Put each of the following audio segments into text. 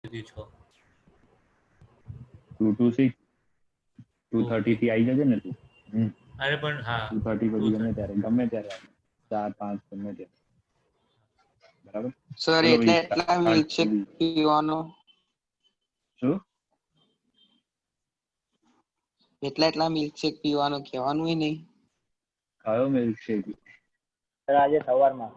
સુધી છો 2 to 6 2:30 થી આવી જજે ને તું. અરે પણ હા 2:30 પછી ગમે ત્યારે આવે 4-5 ગમે ત્યારે બરાબર. સર ચલો એટલે ભાઈ એટલા start મિલ્કશેક કરીએ. પીવાનો શું એટલા મિલ્કશેક પીવાનું કહેવાનું નહીં. કયો મિલ્કશેક? સર આજે સવારમાં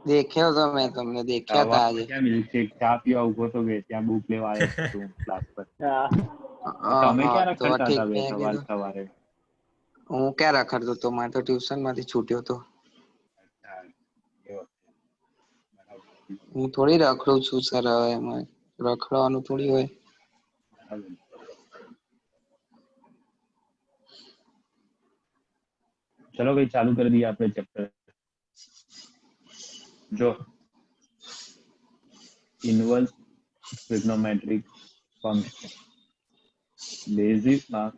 દેખ્યો તો મેં તમને દેખ્યા હતા આજે. ક્યાં મિલ્કશેક? ચા પીવા ઉભો તો બે ત્યાં બુક લેવા આવ્યો છું ક્લાસ પર. હા તમે ક્યાં તો રખડતા ઠીક હતા બે મેં કીધું સવારે? હું ક્યાં રખડતો હતો, મારે તો ટ્યુશન માંથી છૂટ્યો હતો. હું થોડી રખડું છું સર, હવે એમાં રખડવાનું થોડી હોય. ચલો ભાઈ ચાલુ કરી દઈએ આપણે ચેપ્ટર. જો ઇન્વર્સ ટ્રિગ્નોમેટ્રિક ફંક્શન બેઝિસમાં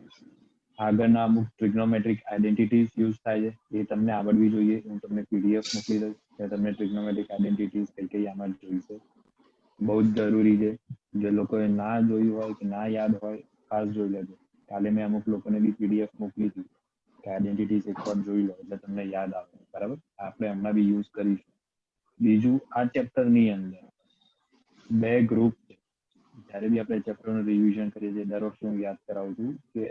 આગળના અમુક ટ્રિગ્નોમેટ્રિક આઇડેન્ટિટીઝ યુઝ થાય છે, એ તમને આવડવી જોઈએ. હું તમને પીડીએફ મોકલી દઉં કે તમને ટ્રિગ્નોમેટ્રિક આઇડેન્ટિટીઝ કઈ કઈ આમાં જોઈશે. બહુ જ જરૂરી છે. જે લોકોએ ના જોયું હોય કે ના યાદ હોય ખાસ જોઈ લેજો. કાલે મેં અમુક લોકોને બી પીડીએફ મોકલી હતી કે આઇડેન્ટિટીઝ એકવાર જોઈ લો એટલે તમને યાદ આવે. બરાબર, આપણે હમણાં બી યુઝ કરીશું. બીજું, આ ચેપ્ટરની અંદર બે ગ્રુપ છે. જ્યારે બી આપણે ચેપ્ટરનું રિવિઝન કરીએ છીએ દર વખતે હું યાદ કરાવું છું કે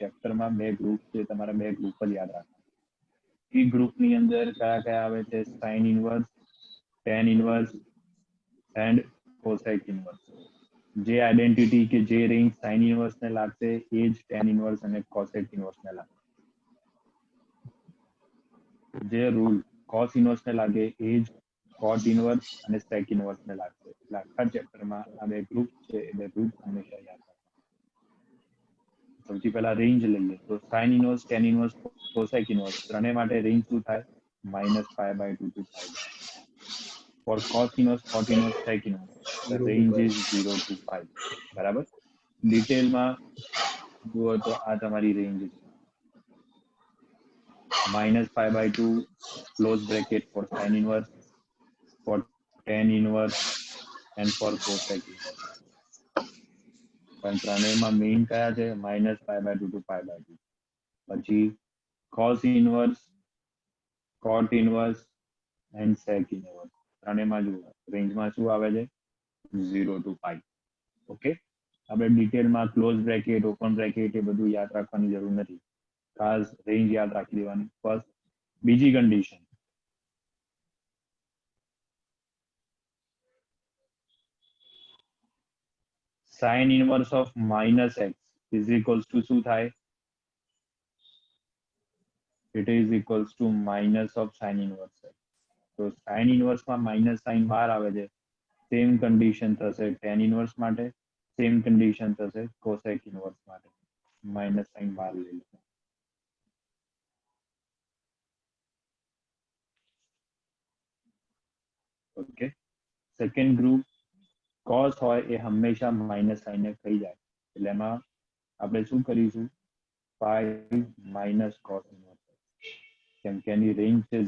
ચેપ્ટરમાં બે ગ્રુપ છે, તમારા બે ગ્રુપ જ યાદ રાખવા. એ ગ્રુપની અંદર કયા કયા આવે છે? Sine inverse, tan inverse and cosec inverse. જે આઇડેન્ટિટી કે જે રેન્જ સાઇન ઇનવર્સને લાગશે એ જ ટેન ઇનવર્સ અને કોસેક ઇનવર્સને લાગશે. જે રૂલ કોસ ઇનવર્સને લાગે એ જ કોટ ઇનવર્સ અને સેક ઇનવર્સને લાગશે. એટલે આખા ચેપ્ટરમાં આ બે ગ્રુપ છે, એ બે ગ્રુપ હંમેશા યાદ રાખવા. સૌથી પહેલા રેન્જ લઈએ તો sine inverse, tan inverse, cosec inverse ત્રણેય માટે રેન્જ શું થાય? -π/2 to π/2. For cos inverse, cot inverse, sec inverse, the range is 0 to 5. બરાબર. ડિટેલમાં જુઓ તો આ તમારી રેન્જ છે. -π/2 close bracket for sin inverse, for tan inverse and for cosec inverse. પણ ત્રણેયમાં મેઇન કયા છે? -π/2 to π/2. પછી cos inverse, cot inverse and sec inverse ત્રણેયમાં જુઓ રેન્જમાં શું આવે છે? 0 to π. ઓકે, આપણે ડિટેલમાં ક્લોઝ બ્રેકેટ, ઓપન બ્રેકેટ એ બધું યાદ રાખવાની જરૂર નથી. ખાસ રેન્જ યાદ રાખી દેવાની ફર્સ્ટ. બીજી condition, sine inverse of -x is equals two શું થાય? It is equals two minus of sine inverse x. તો સાઇન ઇનવર્સમાં માઇનસ સાઇન બહાર આવે છે. સેમ કન્ડિશન થશે ટેન ઇનવર્સ માટે, સેમ કન્ડિશન થશે કોસેક ઇનવર્સ માટે. માઇનસ સાઇન બહાર લઈ લો. ઓકે, સેકન્ડ ગ્રુપ કોસ હોય એ હંમેશા માઇનસ સાઇન થઈ જાય. એટલે એમાં આપણે શું કરીશું? પાઈ માઇનસ કોસ ઇનવર્સ, કેમ કે એની રેન્જ છે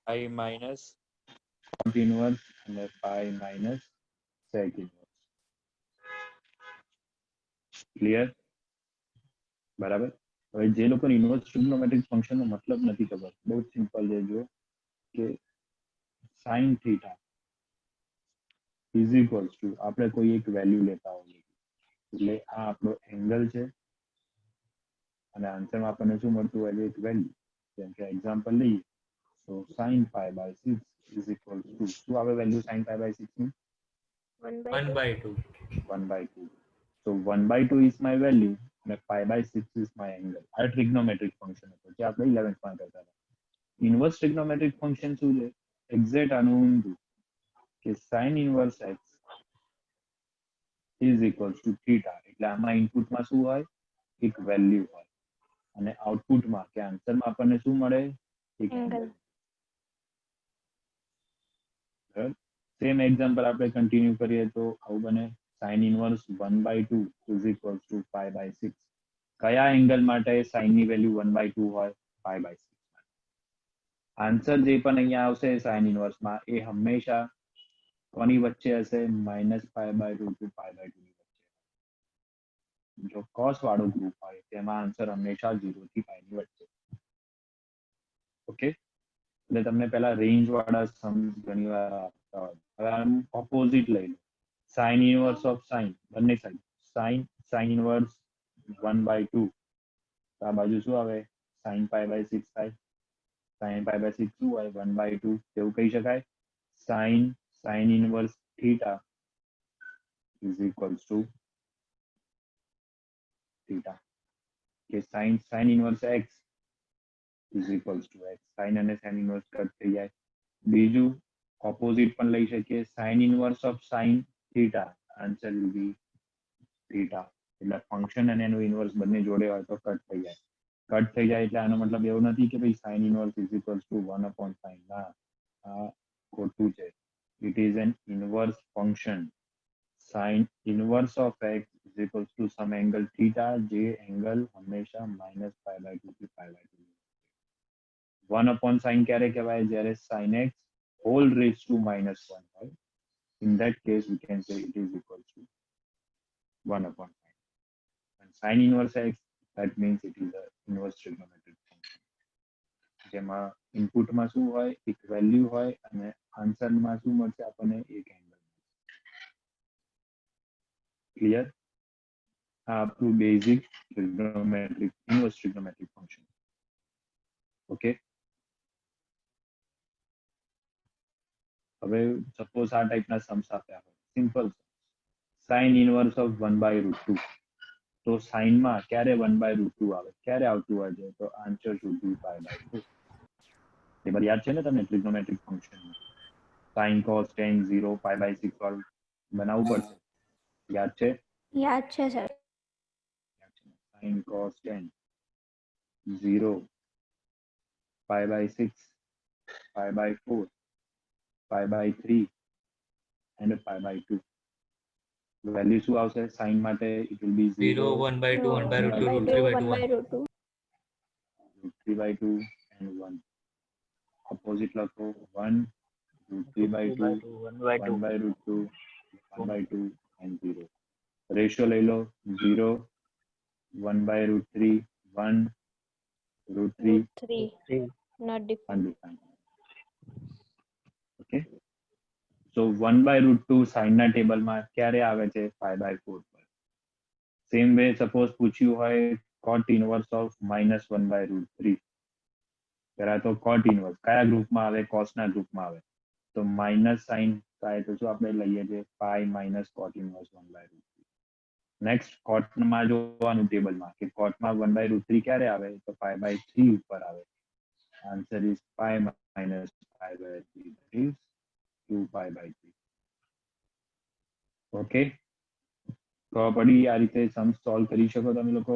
પાઈ માઇનસ કોટ ઇનવર્સ અને પાઈ માઇનસ સેક ઇનવર્સ. ક્લિયર? બરાબર. હવે જે લોકોને ઇન્વર્સ ટ્રિગ્નોમેટ્રિક ફંક્શનનો મતલબ નથી ખબર, બહુ સિમ્પલ છે. જો કે sine theta is equals two આપણે કોઈ એક વેલ્યુ લેતા હોઈએ, એટલે આ આપણો એંગલ છે અને આન્સરમાં આપણને શું મળતું હોય? એક વેલ્યુ. જેમ કે એક્ઝામ્પલ લઈએ તો sin π/6 ઇઝ ઇક્વલ્સ ટુ શું આવે વેલ્યુ sin π/6 ની? 1/2. 1/2. So 1/2 is my value and π/6 is my angle. આ ટ્રિગ્નોમેટ્રિક ફંક્શન હતું જે આપણે 11th માં કરતા હતા. ઇન્વર્સ ટ્રિગ્નોમેટ્રિક ફંક્શન શું છે? એક્ઝેક્ટ આનું ઊંધું, કે sin inverse x is equals to theta. એટલે આમાં ઇનપુટમાં શું હોય? એક વેલ્યુ હોય અને આઉટપુટમાં કે આન્સરમાં આપણને શું મળે? એક એંગલ. સેમ એક્ઝામ્પલ આપણે કન્ટિન્યુ કરીએ તો આવું બને sin inverse 1/2 is equals two 5/6. કયા એંગલ માટે sin ની વેલ્યુ 1/2 હોય? 5/6. આન્સર જે પણ અહીંયા આવશે sin ઇન્વર્સમાં એ હંમેશા કોની વચ્ચે હશે? -5/2 to 5/2 ની વચ્ચે. જો cos વાળો ગ્રુપ હોય તેમાં આન્સર હંમેશા 0 થી 5 ની વચ્ચે. ઓકે, એટલે તમને પહેલા રેન્જ વાળા સમ ઘણી વાર આપતા હોય. હવે આનું ઓપોઝિટ લઈ લો, sin ઇન્વર્સ ઓફ sin, બંને સાઈડ sin ઇન્વર્સ 1/2, તો આ બાજુ શું આવે? sin π/6 થાય. sin π/6 શું હોય? 1/2. એવું કહી શકાય sin inverse theta is equals to theta, કે sin inverse x is equals to x. sin અને sin ઇન્વર્સ કટ થઈ જાય. બીજું ઓપોઝિટ પણ લઈ શકીએ, sin inverse of sin theta, answer will be theta. એટલે ફંક્શન અને એનું ઇન્વર્સ બંને જોડે હોય તો કટ થઈ જાય. કટ થઈ જાય એટલે આનો મતલબ એવું નથી કે ભાઈ sin inverse is equals two 1/sin. ના, આ ખોટું છે. It is an inverse function. sin inverse of x is equals to some angle theta, જે એંગલ હંમેશા -π/2 થી π/2. 1/sin ક્યારે કહેવાય? જ્યારે sin x whole raised to -1 હોય. In that case we can say it is equals to 1/sin. And sin inverse x, that means it is a inverse trigonometric function. જેમાં ઇનપુટમાં શું હોય? એક વેલ્યુ હોય અને આન્સરમાં શું મળશે આપણને? એક એંગલ. ક્લિયર? આ આપણું basic trigonometric inverse trigonometric function. Okay, હવે સપોઝ આ ટાઈપના સમસ આપ્યા હોય, સિમ્પલ sin ઇન્વર્સ ઓફ 1/√2, તો સાઇનમાં ક્યારે 1/√2 આવે? ક્યારે આવતું હોય છે? તો આન્સર શુડ બી π/2. ટેબલ યાદ છે ને તમને trigonometric function? sin cos tan 0 π/6 વાળું બનાવવું પડશે. યાદ છે? યાદ છે સર. sin cos tan 0 π/6 π/4 π/3 and π/2. Value શું આવશે sin માટે? It will be 0, 0, 1/2, 1/√2, 1/2, 3/2, 3/2 and 1. Opposite લખો, 1, 3/2, 1/√2, 1/2 and 0. રેશિયો લઈ લો, 0, 1/√3, 1, √3, 3 not different. undefined. Okay, so 1/√2 sin ના ટેબલમાં ક્યારે આવે છે? 5/4 પર. સેમ વે સપોઝ પૂછ્યું હોય cot ઇન્વર્સ ઓફ -1/√3, પહેલા તો cot ઇન્વર્સ કયા ગ્રુપમાં આવે? cos ના ગ્રુપમાં આવે. તો માઇનસ સાઇન થાય તો શું આપણે લઈએ છીએ? Pi minus cot inverse 1/√3. Next કોટમાં જોવાનું ટેબલમાં કે કોટમાં 1/√3 ક્યારે આવે? તો π/3 ઉપર આવે. Answer is pi minus π/3, that is 2π/3. Okay, તો પડી આ રીતે સમ સોલ્વ કરી શકો તમે લોકો?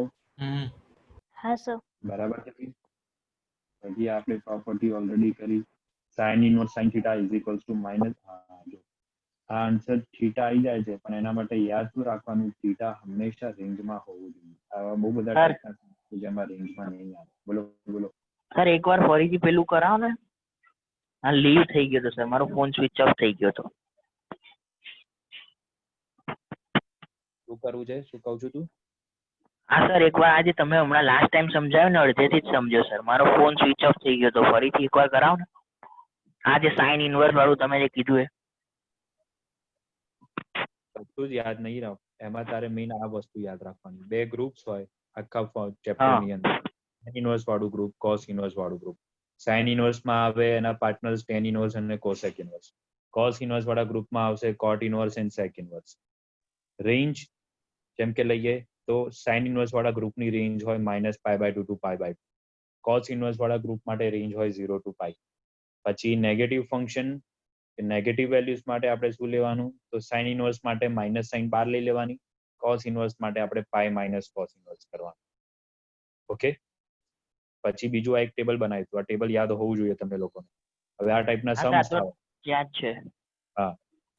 હા સર. બરાબર છે? પછી આપણે પ્રોપર્ટી ઓલરેડી કરી. sin inverse sin theta is equals two minus, જો આ આન્સર થીટા આવી જાય છે, પણ એના માટે યાદ શું રાખવાનું? થીટા હંમેશા રેન્જમાં હોવું જોઈએ. આવા બહુ બધા ટાઈપના છે જેમાં રેન્જમાં નહીં આવે. બોલો બોલો સર એકવાર ફરીથી પેલું કરાવો ને. હા, લીવ થઈ ગયો હતો સર, મારો ફોન સ્વિચ ઓફ થઈ ગયો હતો. શું કરવું છે? શું કહું છું તું? હા સર, એકવાર આજે તમે હમણાં લાસ્ટ ટાઈમ સમજાવ્યું ને અડધેથી જ સમજ્યો સર, મારો ફોન સ્વિચ ઓફ થઈ ગયો હતો. ફરીથી એકવાર કરાવો ને. આજે સાઇન ઇન્વર્સ વાળું તમે જે કીધું એ. બધું જ યાદ નહીં રાખ, એમાં તારે મેઇન આ વસ્તુ યાદ રાખવાની. બે ગ્રુપ્સ હોય આખા ચેપ્ટરની અંદર. sin ઇન્વર્સ વાળું ગ્રુપ, cos ઇન્વર્સ વાળું ગ્રુપ. sin ઇન્વર્સમાં આવે એના પાર્ટનર્સ tan ઇન્વર્સ અને cosec ઇન્વર્સ. cos ઇન્વર્સ વાળા ગ્રુપમાં આવશે cot inverse and sec inverse. Range જેમ કે લઈએ તો sin ઇન્વર્સ વાળા ગ્રુપની રેન્જ હોય -π/2 to π/2. cos ઇન્વર્સ વાળા ગ્રુપ માટે રેન્જ હોય 0 to π. પછી નેગેટિવ ફંક્શન, નેગેટિવ વેલ્યુઝ માટે આપણે શું લેવાનું? તો sin ઇન્વર્સ માટે માઇનસ સાઇન બહાર લઈ લેવાની. cos ઇન્વર્સ માટે આપણે પાઈ માઇનસ cos ઇન્વર્સ કરવાનું. ઓકે, પછી બીજું આ એક ટેબલ બનાવ્યું. આ ટેબલ યાદ હોવું જોઈએ તમને લોકોને. હવે આ ટાઈપના હા સમ્સ સર, આવે. યાદ છે. હા,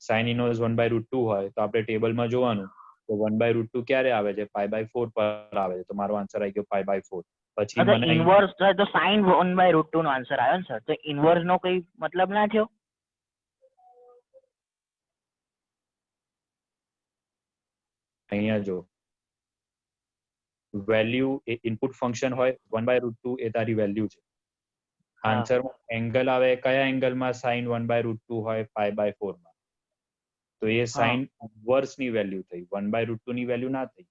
સાઇન ઇનવર્સ 1/√2 હોય તો આપણે ટેબલમાં જોવાનું તો 1/√2 ક્યારે આવે છે π/4 પર આવે છે, તો મારો આન્સર આવી ગયો π/4. પછી અગર મને ઇનવર્સ થાય તો sin 1/√2 નો આન્સર આવ્યો ને સર, તો ઇનવર્સ નો કોઈ મતલબ ના થયો? અહીંયા જો વેલ્યુ એ ઇનપુટ ફંક્શન હોય 1/√2 એ તારી વેલ્યુ છે. આન્સર એંગલ આવે કયા એંગલમાં sin 1/√2 હોય π/4 માં, તો એ sin ઇનવર્સ ની વેલ્યુ થઈ, 1/√2 ની વેલ્યુ ના થઈ.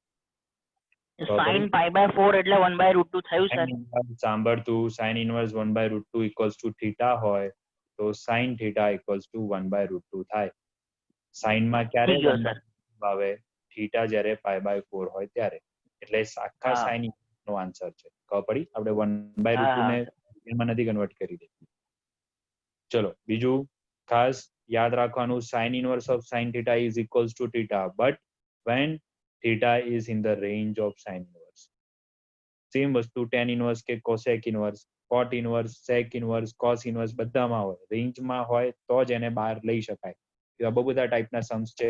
sin π/4 એટલે 1/√2 થયું સર. સાંભળતું sin inverse 1/√2 equals to theta હોય તો sin થીટા ઇક્વલ્સ ટુ 1/√2 થાય. sin માં ક્યારે આવે? થીટા જ્યારે π/4 હોય ત્યારે. એટલે આખા sin નો આન્સર છે. ખબર પડી? આપણે 1/√2 ને એમાં નથી કન્વર્ટ કરી દે. ચલો બીજું ખાસ યાદ રાખવાનું, sin inverse of sin theta is equals to theta, but when theta is in the range of sin inverse. Same વસ્તુ tan inverse કે cosec inverse, cot inverse, sec inverse, cos inverse બધામાં હોય. રેન્જમાં હોય તો જ એને બહાર લઈ શકાય. એવા બહુ બધા ટાઈપના સમ્સ છે.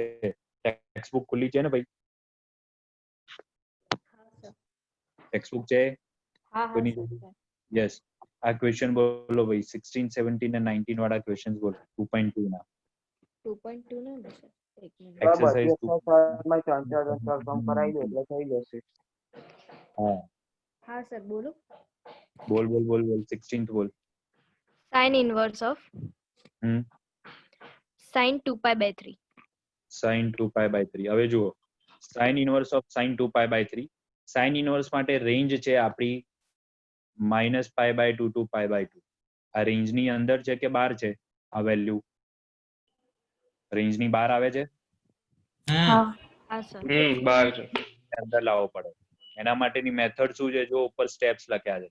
ટેક્સ્ટબુક ખુલ્લી છે ને ભાઈ? ટેક્સ્ટબુક છે? યસ. આ ક્વેશ્ચન બોલો ભાઈ, 16, 17 અને 19 વાળા ક્વેશ્ચન્સ બોલો 2.2 ના. 2.2 ના ને સર, એક મિનિટ. એક્સરસાઇઝ હા સર બોલો. બોલ 16th બોલ. sin inverse of sin 2π/3. sin 2π/3. હવે જુઓ, sin inverse of sin 2π/3, sin inverse માટે રેન્જ છે આપણી -π/2 to π/2. આ રેન્જ ની અંદર છે કે બહાર છે? આ વેલ્યુ રેન્જ ની બહાર આવે છે? હા સર. બહાર છે. અંદર લાવવો પડે. એના માટેની મેથડ શું છે? જો ઉપર સ્ટેપ્સ લખ્યા છે.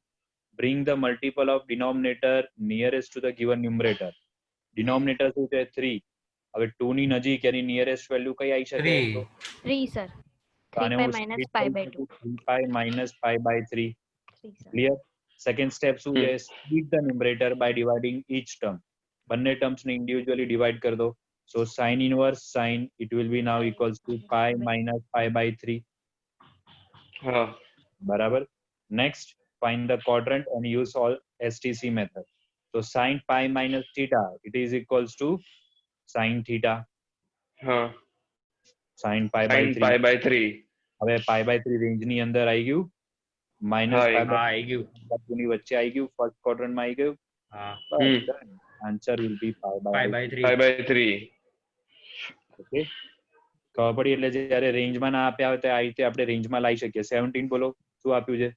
bring the multiple of denominator nearest to the given numerator. Denominator શું છે? 3. હવે 2 ની નજીક એની નિયરેસ્ટ વેલ્યુ કઈ આવી શકે? 3 સર. 3π minus π/2. 3π - π/3. ક્લિયર? સેકન્ડ સ્ટેપ શું છે? Split the numerator by dividing each term. બંને ટર્મ્સ ને ઇન્ડિવિડ્યુઅલી ડિવાઇડ કરી દો. સો sin inverse sin it will be now equals to π minus π/3. બરાબર. Next find the quadrant and use all STC method. So sin pi minus theta it is equals to sin theta. sin π/3. હવે π/3 range ની અંદર આવી ગયું, -π/2 ની વચ્ચે આવી ગયું, ફર્સ્ટ ક્વાડ્રન્ટ માં આવી ગયું. Answer will be π/3. ઓકે, ખબર પડી? એટલે જ્યારે રેન્જમાં ના આપ્યા હોય તો આ રીતે આપણે રેન્જમાં લાવી શકીએ. 17 બોલો, શું આપ્યું છે?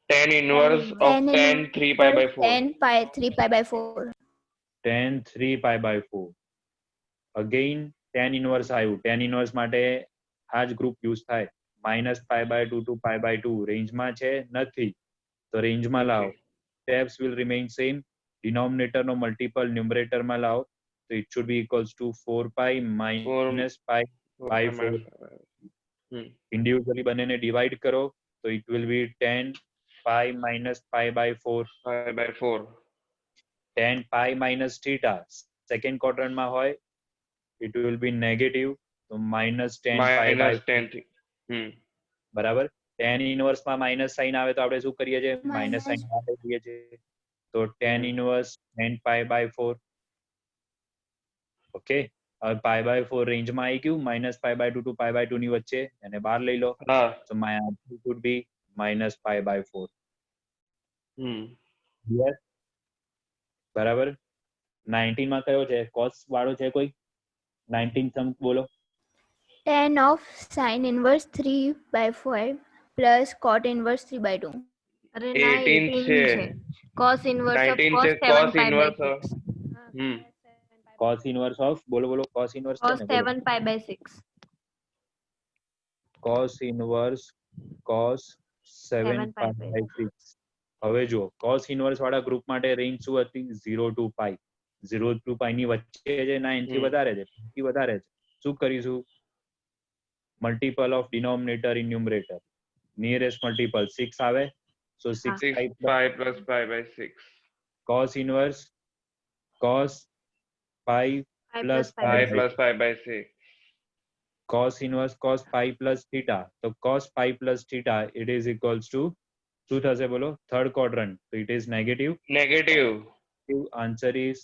tan inverse of tan 3π/4. tan 3π/4. Again tan inverse આવ્યું. tan ઇનવર્સ માટે આ જ ગ્રુપ યુઝ થાય. -π/2 to π/2. રેન્જમાં છે? નથી. તો રેન્જમાં લાવો. Steps will remain same. Denominator નો મલ્ટિપલ ન્યુમરેટર માં લાવો તો it should be equals to 4π minus π/4. Individually બંનેને ડિવાઈડ કરો તો it will be 10π minus π/4. 10π minus theta second quadrant માં હોય it will be negative, તો -10π/4. બરાબર. tan ઇનવર્સ માં માઇનસ સાઇન આવે તો આપણે શું કરીએ છીએ? માઇનસ સાઇન આપણે કરીએ છીએ. તો tan ઇનવર્સ 10π/4. ઓકે, હવે π/4 રેન્જમાં આવી ગયું, -π/2 to π/2 ની વચ્ચે, એને બહાર લઈ લો. તો my answer would be -π/4. Yes, બરાબર. 19 માં કયો છે? cos વાળો છે કોઈ? 19 સમ બોલો. tan of sin inverse 3/4 plus cot inverse 3/2. અરે ના, 18 છે. cos inverse of cos 7π/6. cos inverse of બોલો cos inverse cos 7π/6. cos inverse cos 7π/6. હવે જુઓ, cos inverse વાળા ગ્રુપ માટે રેન્જ શું હતી? 0 to π. 0 to π ની વચ્ચે છે ના એનાથી વધારે છે? એનાથી વધારે છે. શું કરીશું? Multiple of denominator in numerator. Nearest multiple 6 આવે, so 6π + π/6. cos inverse cos π plus pi pi plus pi by 6. cos inverse cos pi plus theta. તો cos pi plus theta it is equals to શું થશે બોલો? Third quadrant, so it is negative. Negative. Answer is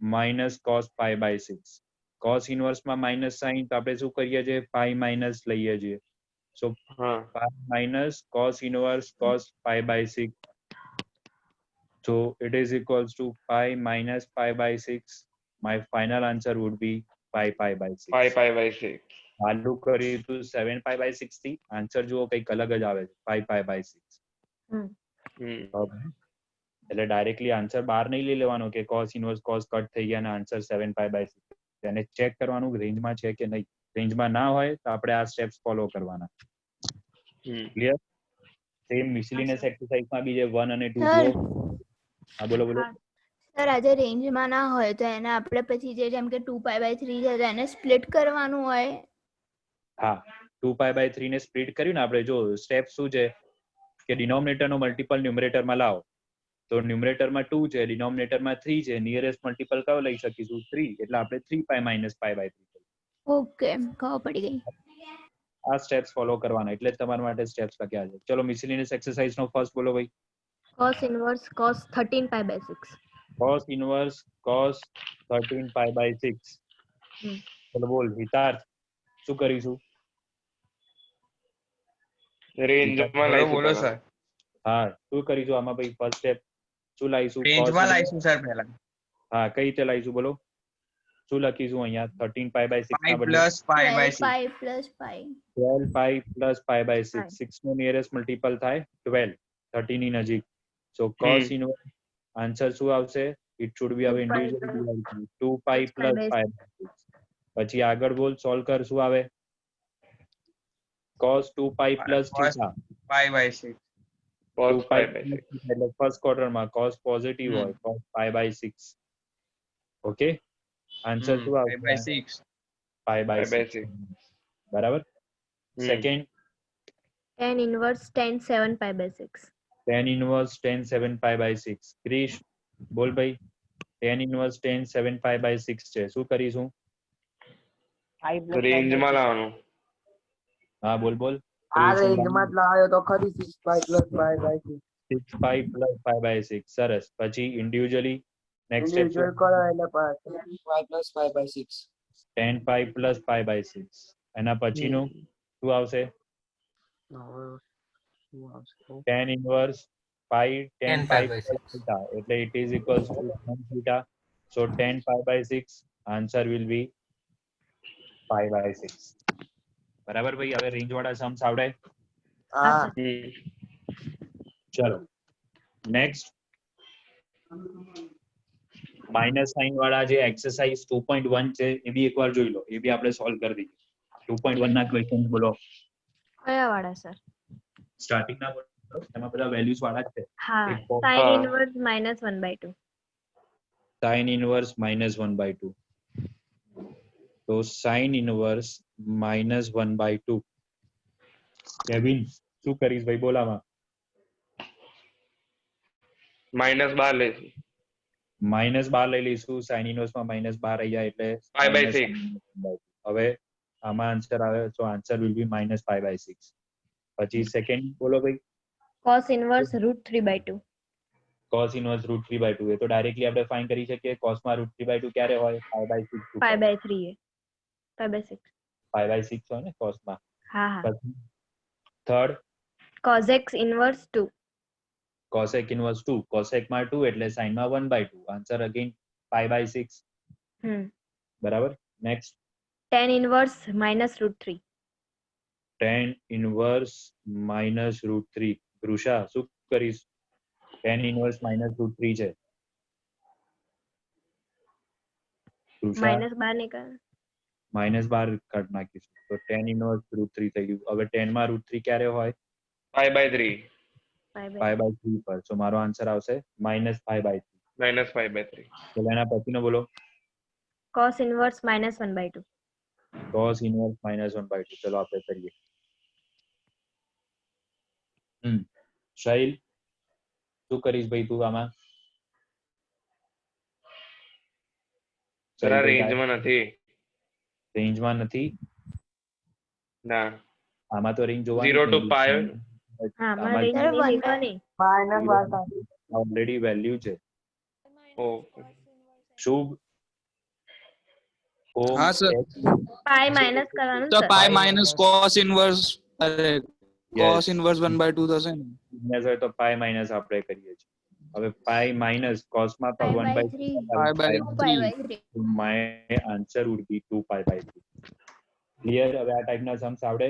minus cos pi by 6. cos inverse માં minus sign તો આપણે શું કરીએ છીએ? pi minus લઈએ છીએ. So હા pi minus cos inverse cos pi by 6. So it is equals to pi minus pi by 6. My final answer would be pi by 6. pi by 6. ચાલુ કર્યું તો 7 pi by 6 થી આન્સર જુઓ કંઈક અલગ જ આવે છે, pi by 6. એટલે ડાયરેક્ટલી આન્સર બહાર નહીં લઈ લેવાનો કે cos ઇન્વર્સ cos કટ થઈ ગયા અને આન્સર 7 pi by 6. એને ચેક કરવાનું રેન્જમાં છે કે નહીં. રેન્જમાં ના હોય તો આપણે આ સ્ટેપ્સ ફોલો કરવાના. ક્લિયર? સેમ મિસલિનિયસ એક્સરસાઇઝમાં બી જે 1 અને 2 સર જુઓ. હા બોલો બોલો. સર આજે રેન્જમાં ના હોય તો એને આપણે પછી જે જેમ કે 2 pi by 3 છે તો એને સ્પ્લિટ કરવાનું હોય. હા 2 pi by 3 ને સ્પ્લિટ કર્યું ને આપણે, જો સ્ટેપ શું છે કે ડિનોમિનેટરનો મલ્ટિપલ ન્યુમરેટરમાં લાવો. તો ન્યુમરેટરમાં 2 છે, ડિનોમિનેટરમાં 3 છે, નિયરેસ્ટ મલ્ટિપલ કયો લઈ શકીશું? 3. એટલે આપણે 3 pi minus pi by 3. Okay, ખબર પડી ગઈ. આ સ્ટેપ્સ ફોલો કરવાના, એટલે જ તમારા માટે સ્ટેપ્સ લખ્યા છે. ચલો મિસલિનિયસ એક્સરસાઇઝ નો ફર્સ્ટ બોલો ભાઈ. cos inverse cos 13 pi by 6. cos inverse cos 13 pi by 6. ચલો બોલ હિતાર્થ, શું કરીશું? રેન્જમાં લઈશું બોલો સર. હા શું કરીશું આમાં ભાઈ? ફર્સ્ટ સ્ટેપ શું લાવીશું? રેન્જમાં લાવીશું સર પહેલા. હા કઈ રીતે લાવીશું બોલો? શું લખીશું અહીંયા? 13 pi by 6 pi ના બદલે plus pi by 6. pi plus pi 12 pi plus pi by 6. 6 નો નિયરેસ્ટ મલ્ટિપલ થાય 12, 13 ની નજીક. સો cos ઇન્વર્સ આન્સર શું આવશે? ઇટ શુડ બી હવે individually 2 pi plus pi by 6. પછી આગળ બોલ, સોલ્વ કર, શું આવે? cos 2 pi plus theta. pi by 6. cos 2 pi pi by 6. એટલે ફર્સ્ટ ક્વાર્ટરમાં cos પોઝિટિવ હોય, cos pi by 6. Okay, answer શું pi આવશે? by 6. pi by 6. બરાબર. Second tan inverse tan 7 pi by 6. tan inverse tan 7 pi by 6. Krish બોલ ભાઈ. tan inverse tan 7 pi by 6 છે, શું કરીશું? રેન્જમાં લાવવાનું. હા બોલ બોલ. આ રેન્જમાં જ લાવ્યો તો ખરી 6 pi plus pi by 6. 6 pi plus pi by 6. સરસ. પછી ઇન્ડિવિડ્યુઅલી નેક્સ્ટ સ્ટેપ ઇન્ડિવિડ્યુઅલ કરો એટલે 10 pi plus pi by 6. 10 pi plus pi by 6. એના પછીનું શું આવશે? tan inverse pi 10 pi plus theta. એટલે it is equals to tan theta. So 10 pi by 6. Answer will be pi by 6. બરાબર ભાઈ. હવે રેન્જ વાળા સમ્સ આવડે? હા. ચલો નેક્સ્ટ માઇનસ સાઇન વાળા જે એક્સરસાઇઝ 2.1 છે એ બી એકવાર જોઈ લો. એ બી આપણે સોલ્વ કરી દઈએ. 2.1 ના ક્વેશ્ચન્સ બોલો. કયા વાળા સર? સ્ટાર્ટિંગ ના બોલો, એમાં બધા વેલ્યુઝ વાળા જ છે. હા, sin inverse minus 1/2. sin inverse minus 1/2. તો sin inverse minus 1/2. કેવિન શું કરીશ ભાઈ? બોલામાં -12 લઈશું. -12 લઈ લઈશું. sin inverse માં -12 આવી જાય એટલે pi by 6. હવે આમાં આન્સર આવે તો answer will be -pi by 6. પછી સેકન્ડ બોલો ભાઈ. cos inverse √3/2. cos inverse √3/2. એ તો ડાયરેક્ટલી આપણે ફાઇન્ડ કરી શકીએ. cos માં √3/2 ક્યારે હોય? pi by 6. pi by 3 है. pi by 6. pi by 6 હોય ને cos માં. હા હા. પછી third cosec inverse 2. cosec inverse 2. cosec માં 2 એટલે sin માં 1/2. Answer again pi by 6. બરાબર. Next tan inverse -√3. tan inverse -√3. વૃષા શું કરીશ? tan inverse -√3 છે. વૃષા -12 निकाल. -12 કાઢ નાખીશું તો tan inverse √3 થઈ ગયું. હવે 10 માં √3 ક્યારે હોય? pi by 3. pi by 3 પર. તો મારો આન્સર આવશે -pi by 3. -pi by 3. તો એના પછીનો બોલો. cos inverse -1/2. cos inverse -1/2. ચલો આપણે કરીએ. શૈલ શું કરીશ ભાઈ તું આમાં? સર આ રેન્જમાં નથી. રેન્જમાં નથી. ના, આમાં તો રેન્જ જોવાની 0 to pi. આમાં રેન્જ નહીં દેખાની. ઓલરેડી વેલ્યુ છે. ઓકે. શુભ ઓમ હા સર. પાઈ માઇનસ કરવાનું તો sir. Pi minus cos inverse, અરે કોસ ઇનવર્સ 1/2 થશે ને. માઇનસ હોય તો પાઈ માઇનસ આપણે કરીએ છીએ. હવે પાઈ માઇનસ કોસમાં તો 1/3 2π/3 my answer would be 2π/3. Clear? હવે આ ટાઈપના સમ્સ આવડે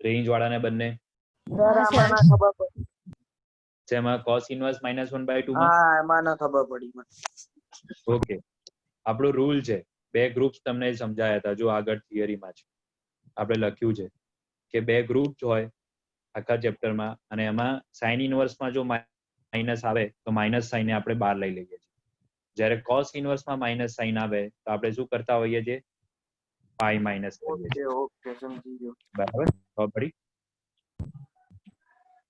રેન્જ વાળાને બંને? જેમાં cos ઇનવર્સ -1/2 માં એમાં ના ખબર પડી મને. ઓકે, આપણો રૂલ છે, બે ગ્રુપ્સ તમને સમજાયા હતા જો આગળ થિયરીમાં છે. આપણે લખ્યું છે કે બે ગ્રુપ્સ હોય આખા ચેપ્ટરમાં, અને એમાં સાઇન ઇનવર્સમાં જો માઇનસ આવે તો માઇનસ સાઇન આપણે બહાર લઈ લઈએ છીએ. જ્યારે cos ઇનવર્સમાં માઇનસ સાઇન આવે તો આપણે શું કરતા હોઈએ છીએ? પાઈ માઇનસ કરીએ છીએ. ઓકે સમજી ગયો. બરાબર? ખબર પડી?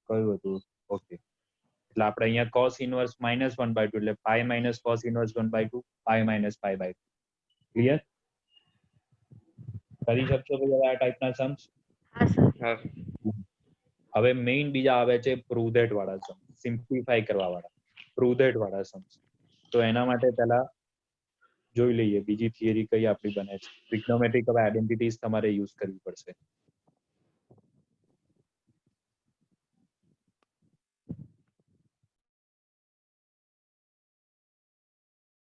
કયું હતું? ઓકે, એટલે આપણે અહીંયા cos ઇનવર્સ -1/2 એટલે pi minus cos inverse 1/2, pi minus પાઈ/2. ક્લિયર? કરી શકશો ભાઈ આ ટાઈપના સમ્સ? હા સર. હા. હવે મેઇન બીજા આવે છે પ્રુડેન્ટ વાળા સમ્સ, સિમ્પ્લિફાઈ કરવા વાળા, પ્રુડેન્ટ વાળા સમ્સ. તો એના માટે પહેલા જોઈ લઈએ બીજી થિયરી કઈ આપણી બને છે. ટ્રિગ્નોમેટ્રિક હવે આઇડેન્ટિટીઝ તમારે યુઝ કરવી પડશે.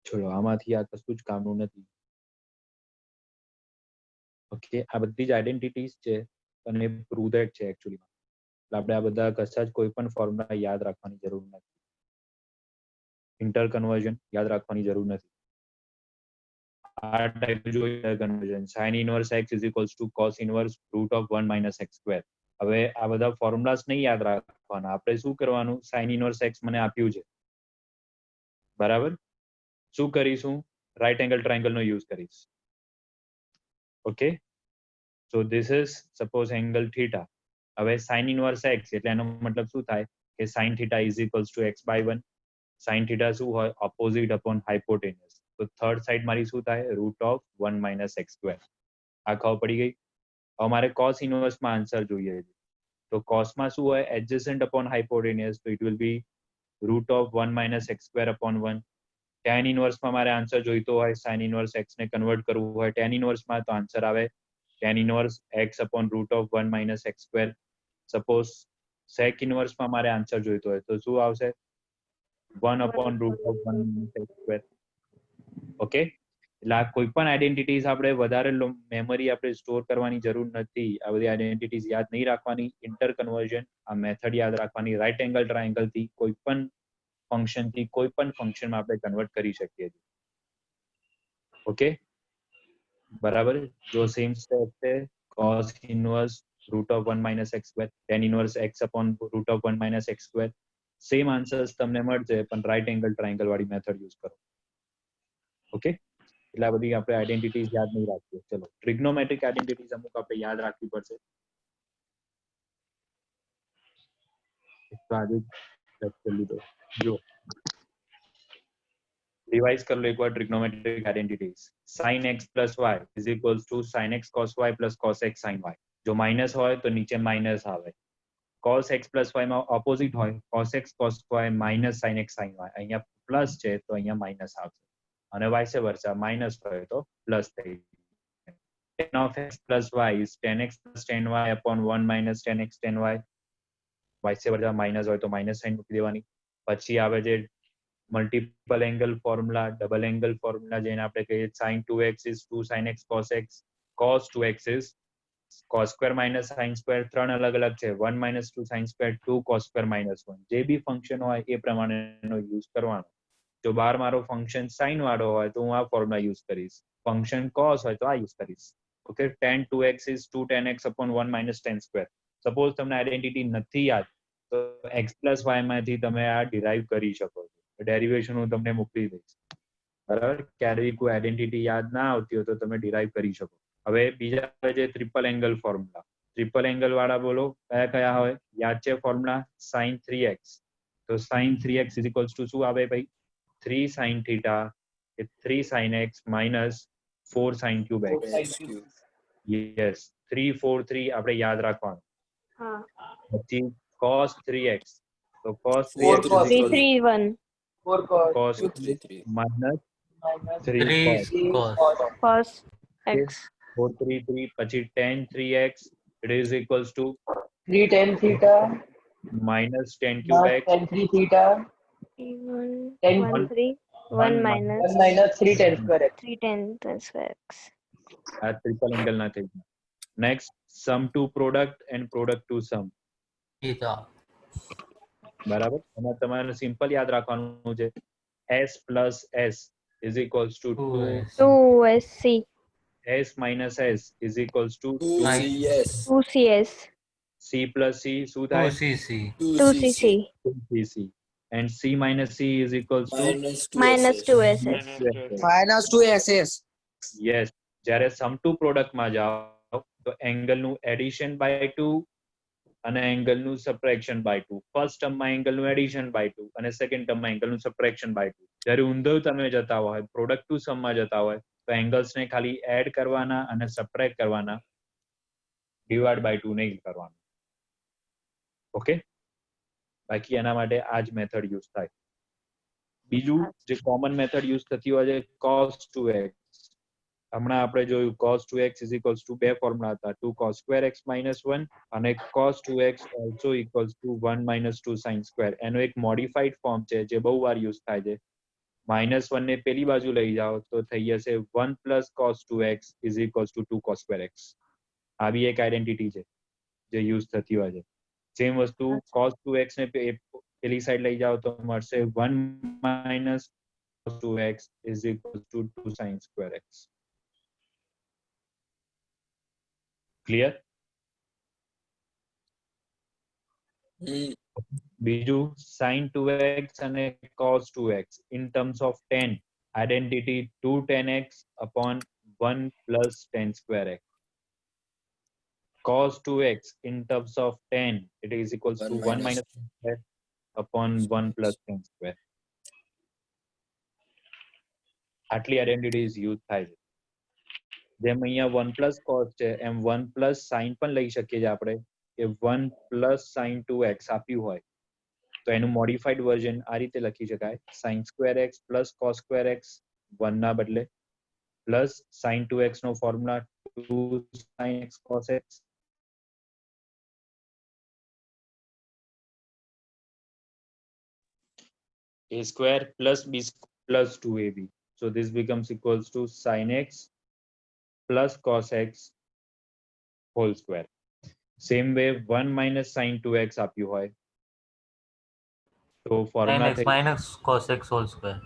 ચલો, આમાંથી આ કશું જ કામનું નથી. ઓકે, આ બધી જ આઇડેન્ટિટીઝ છે અને પ્રુડેન્ટ છે એકચ્યુઅલી. આપણે આ બધા કશા જ કોઈ પણ ફોર્મ્યુલા યાદ રાખવાની જરૂર નથી. ઇન્ટર કન્વર્ઝન યાદ રાખવાની જરૂર નથી. આ ટાઈપ જોઈએ conversion, sin inverse x = cos inverse √1 - x². હવે આ બધા ફોર્મ્યુલાસ નહીં યાદ રાખવાના. આપણે શું કરવાનું? sin ઇનવર્સ x મને આપ્યું છે, બરાબર? શું કરીશું? રાઈટ એંગલ ટ્રાયેંગલ નો યુઝ કરીશ. Okay, so this is suppose angle theta. હવે sin ઇનવર્સ x એટલે એનો મતલબ શું થાય કે sin θ = x/1. sin θ શું હોય? Opposite upon hypotenuse. તો થર્ડ સાઈડ મારી શું થાય? √1 - x². આ ખબર પડી ગઈ? હવે મારે cos ઇનવર્સ માં આન્સર જોઈએ છે. તો cos માં શું હોય? એડજસન્ટ અપોન હાઇપોટેન્યુસ, તો it will B √1 - x²/1. tan inverse માં મારે આન્સર જોઈતો હોય, sin ઇનવર્સ x ને કન્વર્ટ કરવું હોય tan ઇનવર્સ માં, તો આન્સર આવે tan inverse x/√1 - x². Suppose sec inverse માં મારે આન્સર જોઈતો હોય તો શું આવશે? 1/√1 - x². ઓકે, એટલે આ કોઈ પણ આઈડેન્ટિટીઝ આપણે વધારે મેમરી આપણે સ્ટોર કરવાની જરૂર નથી. આ બધી આઈડેન્ટિટીઝ યાદ નહીં રાખવાની. ઇન્ટર કન્વર્ઝન આ મેથડ યાદ રાખવાની. રાઈટ એંગલ ટ્રાયેંગલ થી કોઈ પણ ફંક્શન થી કોઈ પણ ફંક્શનમાં આપણે કન્વર્ટ કરી શકીએ છીએ. ઓકે, બરાબર? જો સેમ સ્ટેપ છે, cos inverse √1 - x², tan inverse x/√1 - x². Same answers તમને મળશે, પણ રાઈટ એંગલ ટ્રાયેંગલ વાળી મેથડ યુઝ કરો. ઓકે, એટલે આ બધી આપણે આઈડેન્ટિટીઝ યાદ નહીં રાખીએ. ચલો, ટ્રિગ્નોમેટ્રિક આઈડેન્ટિટીઝ અમુક આપણે યાદ રાખવી પડશે. તો આજે લેક્ચર લીધો. જો રિવાઇઝ કરી લો એકવાર trigonometric આઈડેન્ટિટીઝ. sin x + y = sin x cos y + cos x sin y. જો માઇનસ હોય તો નીચે માઇનસ આવે. cos x + y માં ઓપોઝિટ હોય, cos x cos y - sin x sin y. અહીંયા પ્લસ છે તો અહીંયા માઇનસ આવશે, અને વાઇસ વર્સા, માઇનસ હોય તો પ્લસ થઈ જાય. tan of x + y is tan x + tan y upon 1 - tan x tan y. Vice versa, minus હોય તો માઇનસ સાઇન મૂકી દેવાની. પછી આવે છે multiple angle formula, double angle formula, જેને આપણે કહીએ sin 2x is 2 sin x cos x, cos 2x is cos² - sin². ત્રણ અલગ અલગ છે. 1 - 2 sin², 2 cos² - 1. જે બી ફંક્શન હોય એ પ્રમાણેનો યુઝ કરવાનો. જો બાર મારો ફંક્શન સાઇન વાળો હોય તો હું આ ફોર્મ્યુલા યુઝ કરીશ. ફંક્શન cos હોય તો આ યુઝ કરીશ. Okay, tan 2x is 2 tan x upon 1 - tan². Suppose તમને આઈડેન્ટિટી નથી યાદ તો x + y માંથી તમે આ ડિરાઈવ કરી શકો છો. ડેરિવેશન હું તમને મોકલી દઈશ, બરાબર? ક્યારેય કોઈ આઈડેન્ટિટી યાદ ના આવતી હોય તો તમે ડિરાઈવ કરી શકો. હવે બીજા આવે છે triple angle formula. Triple angle વાળા બોલો કયા કયા હોય? યાદ છે ફોર્મ્યુલા? sin 3x. તો sin 3x = શું આવે ભાઈ? 3 sin θ કે 3 sin x minus 4 sin cube x. Yes, 3 4 3 આપણે યાદ રાખવાનું. હા. પછી cos 3x, તો cos 4 3x cos 3 3 1 cos 3 minus 3 3 cos. cos. cos Okay. x 4 3 3 પછી tan 3x it is equals to 3 tan theta minus tan cube x tan 3 theta 1 tan 1 3 1 minus 1 minus 3 tan square x. 3 10 plus x. આ triple angle ના થઈ ગયા. Next sum to product and product to sum. theta. બરાબર, એમાં તમારે simple યાદ રાખવાનું છે s plus s is equals to 2s. 2sc s minus s is equals to 2cs c plus c શું થાય 2cc. 2cc 2cc and c minus c is equals to minus 2ss. minus 2ss. yes. જ્યારે સમ to product માં જાઓ તો angle નું addition by 2 અને angle નું subtraction by 2. First term માં એંગલ નું એડિશન બાય 2 અને સેકન્ડ ટર્મ માં એંગલ નું સબટ્રેક્શન બાય 2. જ્યારે ઊંધું તમે જતા હોય પ્રોડક્ટ ટુ સમ માં જતા હોય તો એંગલ્સ ને ખાલી એડ કરવાના અને સબટ્રેક્ટ કરવાના, ડિવાઇડ બાય 2 નહીં કરવાનું. ઓકે, બાકી એના માટે આ જ મેથડ યુઝ થાય. બીજું જે કોમન મેથડ યુઝ થતી હોય છે cos 2x. હમણાં આપણે જોયું cos 2x is equals to બે ફોર્મ્યુલા હતા, 2 cos square x minus 1 અને cos 2x also equals to 1 minus 2 sin square. એનો એક મોડિફાઈડ ફોર્મ છે જે બહુ વાર યુઝ થાય છે. -1 ને પેલી બાજુ લઈ જાઓ તો થઈ જશે 1 plus cos 2x is equals to 2 cos square x. આ બી એક આઈડેન્ટિટી છે જે યુઝ થતી હોય છે. સેમ વસ્તુ cos 2x ને પેલી સાઈડ લઈ જાઓ તો મળશે 1 minus cos 2x is equals to 2 sin square x. Clear? બીજું sin 2x અને cos 2x in terms of tan, identity 2 tan x upon 1 plus tan square x. Cos 2x in terms of tan, it is equals to 1 minus tan square upon 1 plus tan square. આટલી આઈડેન્ટિટીઝ use થાય છે. જેમ અહીંયા 1 plus cos છે એમ 1 plus sin પણ લઈ શકીએ છીએ આપણે કે 1 plus sin 2x આપ્યું હોય તો એનું મોડિફાઈડ વર્ઝન આ રીતે લખી શકાય sin square x plus cos square x 1 ના બદલે plus sin 2x no formula 2 sin x cos x a square plus b plus 2ab. So this becomes equals to sin x plus cos x whole square. Same way 1 minus sin 2x આપ્યું હોય તો sin formula x minus cos x whole square.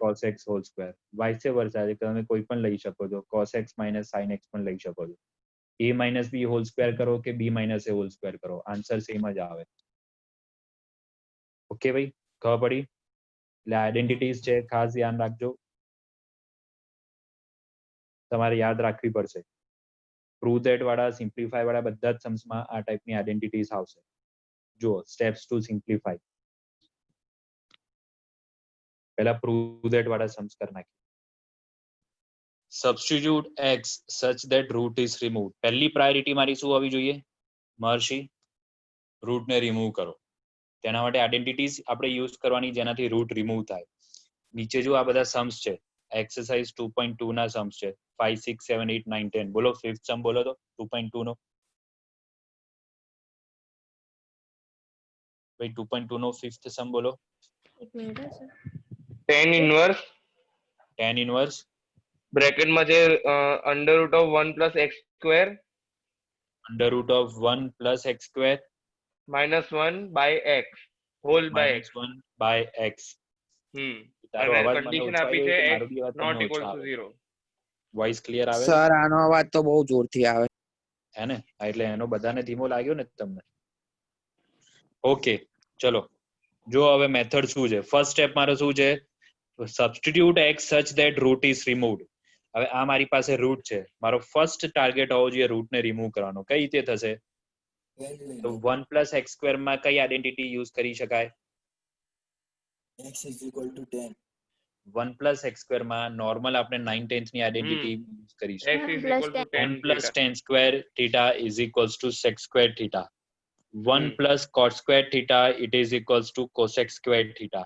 cos x whole square. vice versa છે, તમે કોઈ પણ લઈ શકો છો, cos x minus sin x પણ લઈ શકો છો. a minus b whole square કરો કે b minus a whole square કરો, આન્સર સેમ જ આવે. ઓકે ભાઈ, ખબર પડી? એટલે આઈડેન્ટિટીઝ છે, ખાસ ધ્યાન રાખજો, તમારે યાદ રાખવી પડશે. પ્રૂવ ધેટ વાળા, સિમ્પ્લિફાય વાળા બધા જ સમ્સમાં આ ટાઈપની આઈડેન્ટિટીઝ આવશે. જુઓ, સ્ટેપ્સ ટુ સિમ્પ્લિફાય. પહેલા પ્રૂવ ધેટ વાળા સમ્સ કરી નાખીએ. Substitute x such that root is removed. પહેલી પ્રાયોરિટી મારી શું હોવી જોઈએ મહર્ષિ? રૂટ ને રિમૂવ કરો. તેના માટે આઈડેન્ટિટીઝ આપણે યુઝ કરવાની જેનાથી રૂટ રિમૂવ થાય. નીચે જો આ બધા સમ્સ છે, એક્સરસાઇઝ 2.2 ના સમ્સ છે, 5 6 7 8 9 10. બોલો ફિફ્થ સમ બોલો તો 2.2 નો. ભાઈ 2.2 નો ફિફ્થ સમ બોલો. એક મિનિટ હશે. tan inverse tan inverse bracket માં છે under root of 1 plus x square under root of 1 plus x square minus 1 by x whole by x. minus 1 by x. તારો અને અવાજ મને condition ઓછો આપી આવ્યો છે છે, x મારો બી અવાજ not તમને equal ઓછો to આવે. 0. વોઇસ ક્લિયર આવે સર આનો અવાજ તો બહુ જોરથી આવે હે ને? હા, એટલે એનો બધાને ધીમો લાગ્યો ને તમને. ઓકે, ચલો જો હવે મેથડ શું છે. ફર્સ્ટ સ્ટેપ મારો શું છે? Substitute x such that root is removed. હવે આ મારી પાસે રૂટ છે, મારો ફર્સ્ટ ટાર્ગેટ હોવો જોઈએ રૂટ ને રિમૂવ કરવાનો. કઈ રીતે થશે? તો 1 plus x square માં કઈ આઈડેન્ટિટી યુઝ કરી શકાય? x is equal to tan. 1 plus x square માં normal આપણે 9/10 ની આઈડેન્ટિટી યુઝ કરીશું. x is Plus equal to 1 tan plus theta. tan square theta is equals to sec square theta. 1 plus cot square theta it is equals to cosec square theta.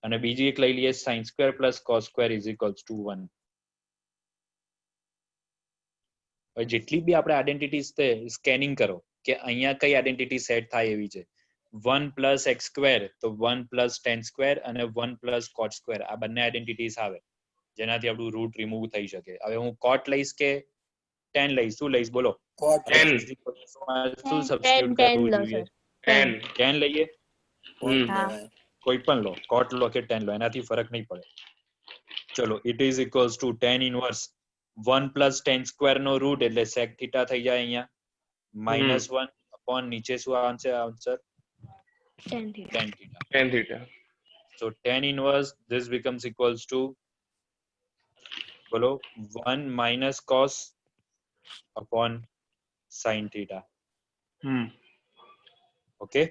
અને બીજી એક લઈ લઈએ sin square plus cos square is equals to 1. હવે જેટલી બી આપણે આઈડેન્ટિટીઝ છે scanning કરો કે અહીંયા કઈ આઈડેન્ટિટી સેટ થાય એવી છે. 1 plus x square તો 1 plus tan square અને 1 plus cot square આ બંને આઈડેન્ટિટીઝ આવે જેનાથી આપણું રૂટ રિમૂવ થઈ શકે. હવે હું cot લઈશ કે tan લઈશ? શું લઈશ બોલો? Tan. શું સબસ્ટિટ્યુટ કરવું જોઈએ? tan લઈએ? કોઈ પણ લો, cot લો કે tan લો, એનાથી ફરક નહીં પડે. ચલો, it is equals to tan inverse 1 plus tan square no route એટલે sec theta થઈ જાય અહીંયા -1 upon નીચે શું આવશે answer? tan theta. Tan theta. So tan inverse this becomes equals to બોલો 1 minus cos upon sin theta. Okay.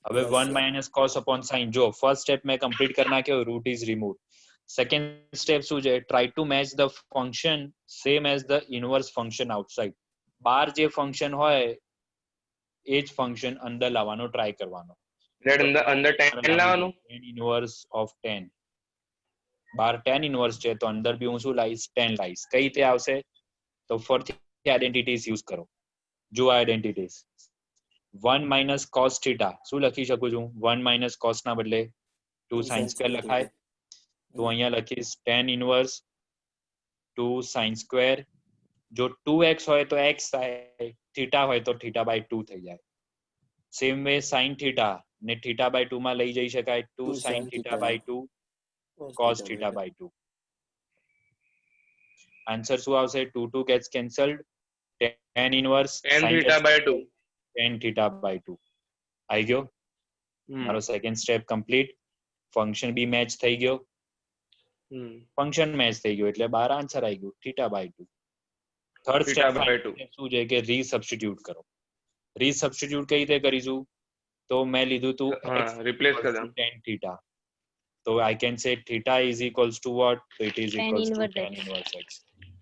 હવે 1 minus cos upon sin જો first step મેં complete કરી નાખ્યો, root is removed. Second step શું છે? Try to match the function same as the inverse function outside. બહાર જે function હોય એ જ function અંદર લાવવાનો try કરવાનો. That under tan લાવવાનું? tan inverse of tan. બહાર tan inverse છે તો અંદર બી હું શું લાવીશ? tan લાવીશ. કઈ રીતે આવશે? તો ફરીથી આઈડેન્ટિટીઝ યુઝ કરો. જો આઈડેન્ટિટીઝ 1 minus cos theta શું લખી શકું છું? 1 minus cos ના બદલે 2 sin square લખાય તો અહીંયા લખીશ tan inverse 2 sin square. જો 2x હોય તો x થાય, theta હોય તો theta by 2 થઈ જાય. સેમ વે sin theta ને theta by 2 માં લઈ જઈ શકાય 2 sin theta by 2 cos theta by 2. Answer શું આવશે? 2 gets cancelled. tan inverse Tan theta by 2. tan theta by 2 આવી ગયો. મારો સેકન્ડ સ્ટેપ કમ્પ્લીટ. ફંક્શન બી મેચ થઈ ગયો. ફંક્શન મેચ થઈ ગયો એટલે બાર આન્સર આવી ગયો theta by 2. થર્ડ સ્ટેપ શું છે કે રીસબસ્ટિટ્યુટ કરો. રીસબસ્ટિટ્યુટ કઈ રીતે કરીશું? તો મેં લીધું તું રિપ્લેસ કરી દઉં tan theta. So I can say theta is equals to what? So it is Tan equals to inverse tan inverse x.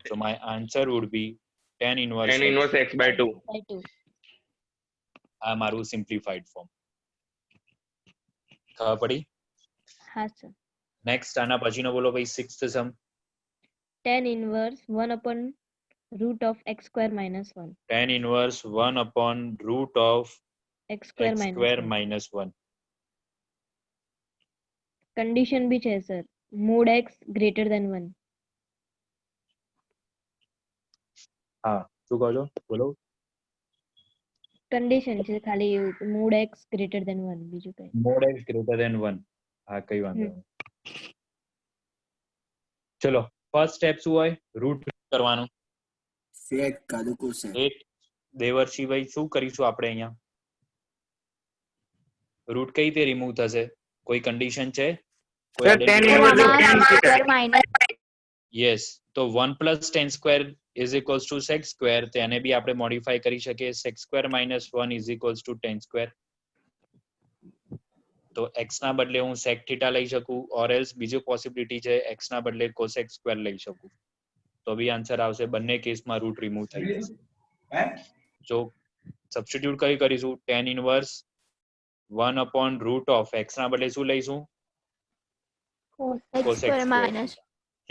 So my answer would be tan inverse tan inverse x by 2. By 2. આ મારું simplified form. ખબર પડી? હા sir. Next આના પછીનો બોલો ભાઈ, sixth sum. tan inverse 1 upon root of x square minus 1. tan inverse 1 upon root of x square x minus square 1. minus 1. Condition भी છે sir. mod x greater than 1. હા, શું કહો છો? બોલો. Condition છે ખાલી mod x greater than 1 બીજું કઈ. mod x greater than 1. હા, કઈ વાંધો નહીં. ચલો, ફર્સ્ટ સ્ટેપ શું હોય? રૂટ કરવાનું. sec કાઢું cosec. એક દેવર્ષિભાઈ શું કરીશું આપણે અહીંયા? રૂટ કઈ રીતે રિમૂવ થશે? કોઈ કન્ડિશન છે? યસ. તો 1 plus tan square is equals to sec square. તેને બી આપણે મોડિફાઈ કરી શકીએ. sec square minus 1 is equals to tan square. તો x ના બદલે હું sec theta લઈ શકું, or else બીજી પોસિબિલિટી છે x ના બદલે cosec square લઈ શકું. તો બી આન્સર આવશે. બંને કેસમાં રૂટ રિમૂવ થઈ જશે. જો સબસ્ટિટ્યુટ કઈ કરીશું? tan inverse 1 upon root of x ના બદલે શું લઈશું? cosec square minus.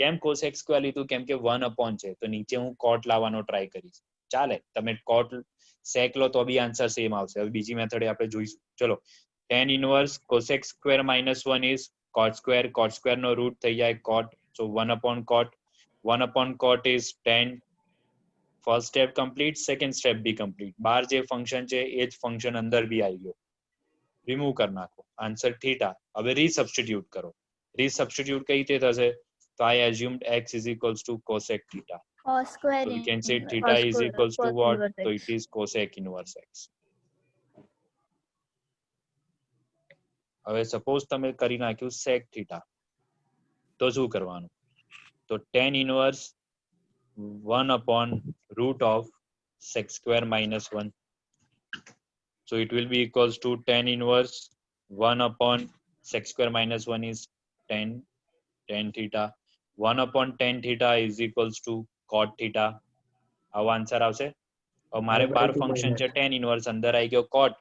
કેમ cosec square લીધું? કેમ કે 1 upon છે તો નીચે હું cot લાવવાનો ટ્રાય કરીશ. ચાલે, તમે cot sec લો તો બી આન્સર સેમ આવશે. હવે બીજી મેથડ આપણે જોઈશું. ચલો, tan inverse cosec square minus 1 is cot square. cot square no route થઈ જાય cot. so 1 upon cot. 1 upon cot is tan. First step complete. Second step બી કમ્પ્લીટ. બહાર જે ફંક્શન છે એ જ ફંક્શન અંદર બી આવી ગયો. રિમૂવ કરી નાખો. Answer theta. હવે રીસબસ્ટિટ્યુટ કરો. રીસબસ્ટિટ્યુટ કઈ રીતે થશે? તો I assumed x is equals to cosec theta. Cos square. So we can say theta is equals to what? So it is cosec inverse x. હવે સપોઝ તમે કરી નાખ્યું sec theta. તો શું કરવાનું? તો tan inverse 1 upon root of sec square minus 1. So it will be equals to tan inverse 1 upon sec square minus 1 is tan tan theta. 1/tan theta is equals to cot theta. આવો answer આવશે. હવે મારે બાર function છે tan inverse, અંદર આવી ગયો cot.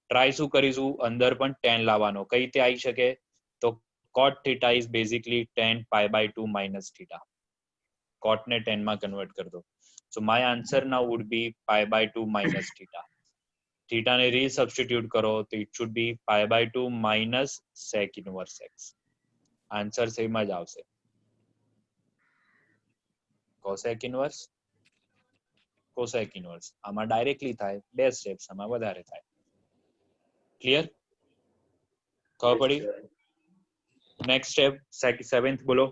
Try શું કરીશું, અંદર પણ tan લાવવાનો. કઈ રીતે આવી શકે, તો cot theta is basically tan pi by 2 minus theta. cot ને tan માં કન્વર્ટ કર દો. So my answer now would be pi by 2 minus theta. theta ને resubstitute કરો તો it should be pi by 2 minus sec inverse x. Answer same જ આવશે. cosec inverse, cosec inverse. આમાં ડાયરેક્ટલી થાય, બે સ્ટેપ્સ આમાં વધારે થાય. ક્લિયર? ખબર પડી? નેક્સ્ટ સ્ટેપ 7th બોલો.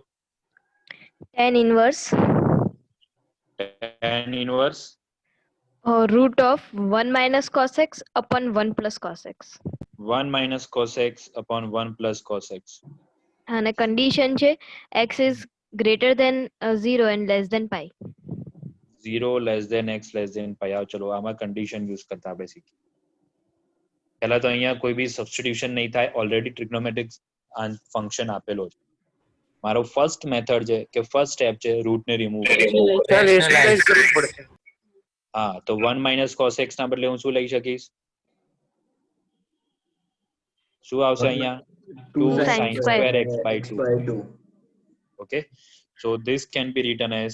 tan inverse tan inverse root of 1 minus cos x upon 1 plus cos x. 1 minus cos x upon 1 plus cos x. અને condition છે x is greater than 0 and less than pi. 0 less than x less than pi. આવો ચલો આમાં condition use કરતા આપણે શીખીએ. પહેલા તો અહીંયા કોઈ બી સબસ્ટિટ્યુશન નહીં થાય, ઓલરેડી ટ્રિગ્નોમેટ્રિક ફંક્શન આપેલો છે. મારો ફર્સ્ટ મેથડ છે કે ફર્સ્ટ સ્ટેપ છે રૂટ ને રિમૂવ કરવું. હા, તો 1 minus cos x ના બદલે હું શું લઈ શકીશ? શું આવશે અહીંયા? 2 sin square x by 2. Okay, so this can be written as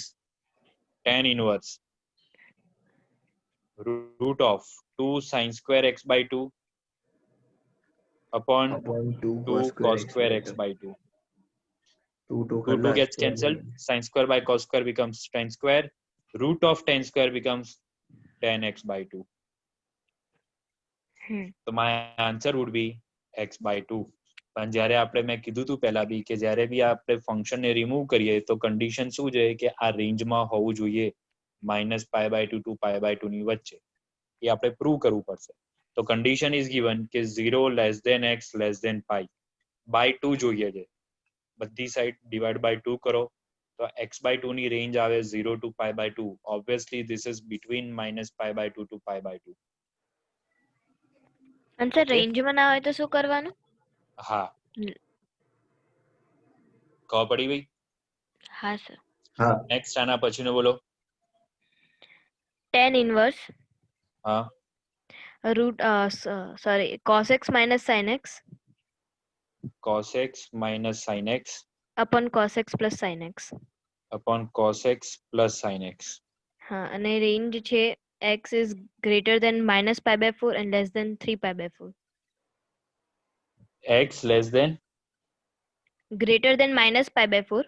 tan inverse root of 2 sin square x by 2 upon 2 cos square x by 2. 2 gets cancelled. Sin square by cos square becomes tan square. Root of tan square becomes tan x by 2. So my answer would be x by 2. પણ જ્યારે આપણે મેં કીધું હતું પહેલા બી કે જ્યારે બી આપણે ફંક્શન ને રિમૂવ કરીએ તો કન્ડિશન શું છે કે આ રેન્જમાં હોવું જોઈએ -π/2 to π/2 ની વચ્ચે. એ આપણે પ્રૂવ કરવું પડશે. તો કન્ડિશન ઇઝ ગિવન કે 0 less than x less than pi by 2 જોઈએ છે. બધી સાઈડ ડિવાઈડ બાય 2 કરો તો x/2 ની રેન્જ આવે 0 to π/2. Obviously this is between -π/2 to π/2. Answer રેન્જમાં ના હોય તો શું કરવાનું? હા, ખબર પડી ભાઈ? હા સર. નેક્સ્ટ આના પછીનો બોલો. tan inverse હા, root cos x minus sin x cos x minus sin x upon cos x plus sin x. upon cos x plus sin x. હા, અને રેન્જ છે x is greater than -π/4 and less than 3π/4. x less than Greater than -π/4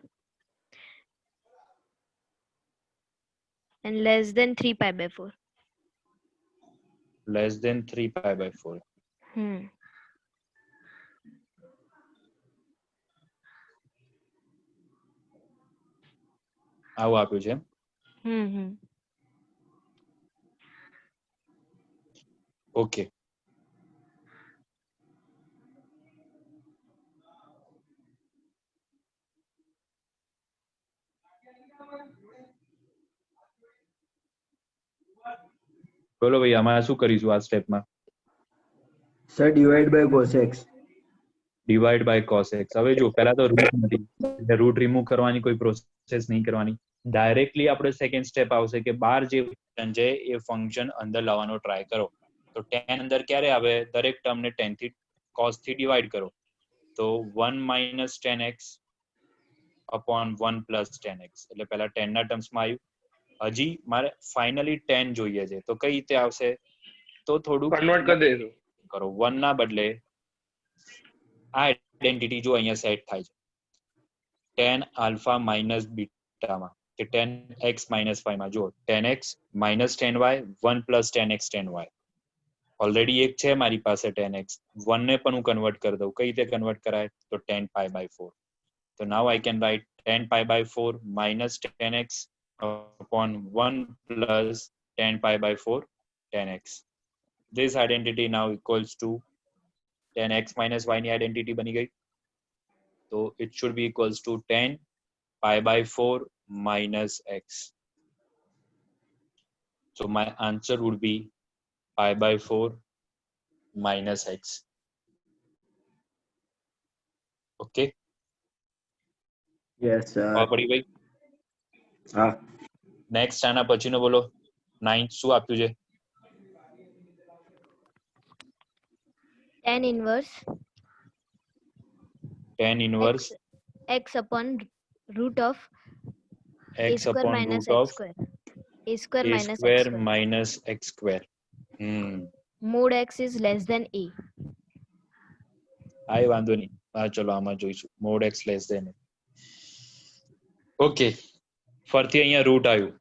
and less than 3π/4. less than 3π/4. આવું આપ્યું છે. Okay, બોલો ભાઈ આમાં શું કરીશું આ સ્ટેપમાં? Sir divide by cos x. Divide by cos x. હવે જો પહેલા તો રૂટ નથી એટલે રૂટ રિમૂવ કરવાની કોઈ પ્રોસેસ નહીં કરવાની. ડાયરેક્ટલી આપણે સેકન્ડ સ્ટેપ આવશે કે બાર જે ફંક્શન છે એ ફંક્શન અંદર લાવવાનો ટ્રાય કરો. તો tan અંદર ક્યારે આવે? દરેક ટર્મને tan થી cos થી ડિવાઈડ કરો તો 1 minus tan x upon 1 plus tan x. એટલે પહેલા tan ના ટર્મ્સમાં આવ્યું. હજી મારે ફાઇનલી tan જોઈએ છે તો કઈ રીતે આવશે? તો થોડું કન્વર્ટ કરી દેજો. કરો 1 ના બદલે આ આઇડેન્ટિટી જો અહીંયા સેટ થાય છે tan alpha minus beta માં કે tan x minus y માં. જો tan x minus tan y 1 plus tan x tan y. Already એક છે મારી પાસે tan x. 1 ને પણ હું કન્વર્ટ કરી દઉં. કઈ રીતે કન્વર્ટ કરાય? તો tan pi/4. તો now I can write tan pi/4 minus tan x upon 1 plus tan pi/4 tan x. This identity now equals to tan x minus y ની આઇડેન્ટિટી બની ગઈ. તો it should be equals to tan pi/4 minus x. So my answer would be pi/4 minus x. Okay. Yes sir. ખબર પડી ભાઈ? હા. Next આના પછીનો બોલો. 9th શું આપ્યું છે? tan inverse tan inverse x upon root of a x square upon minus root x of square. a square a minus x square square. minus x square. Mod x is less than a. આ વાંધો નહીં. હા ચલો આમાં જોઈશું. mod x less than a. Okay, ફરતી અહીંયા route આવ્યું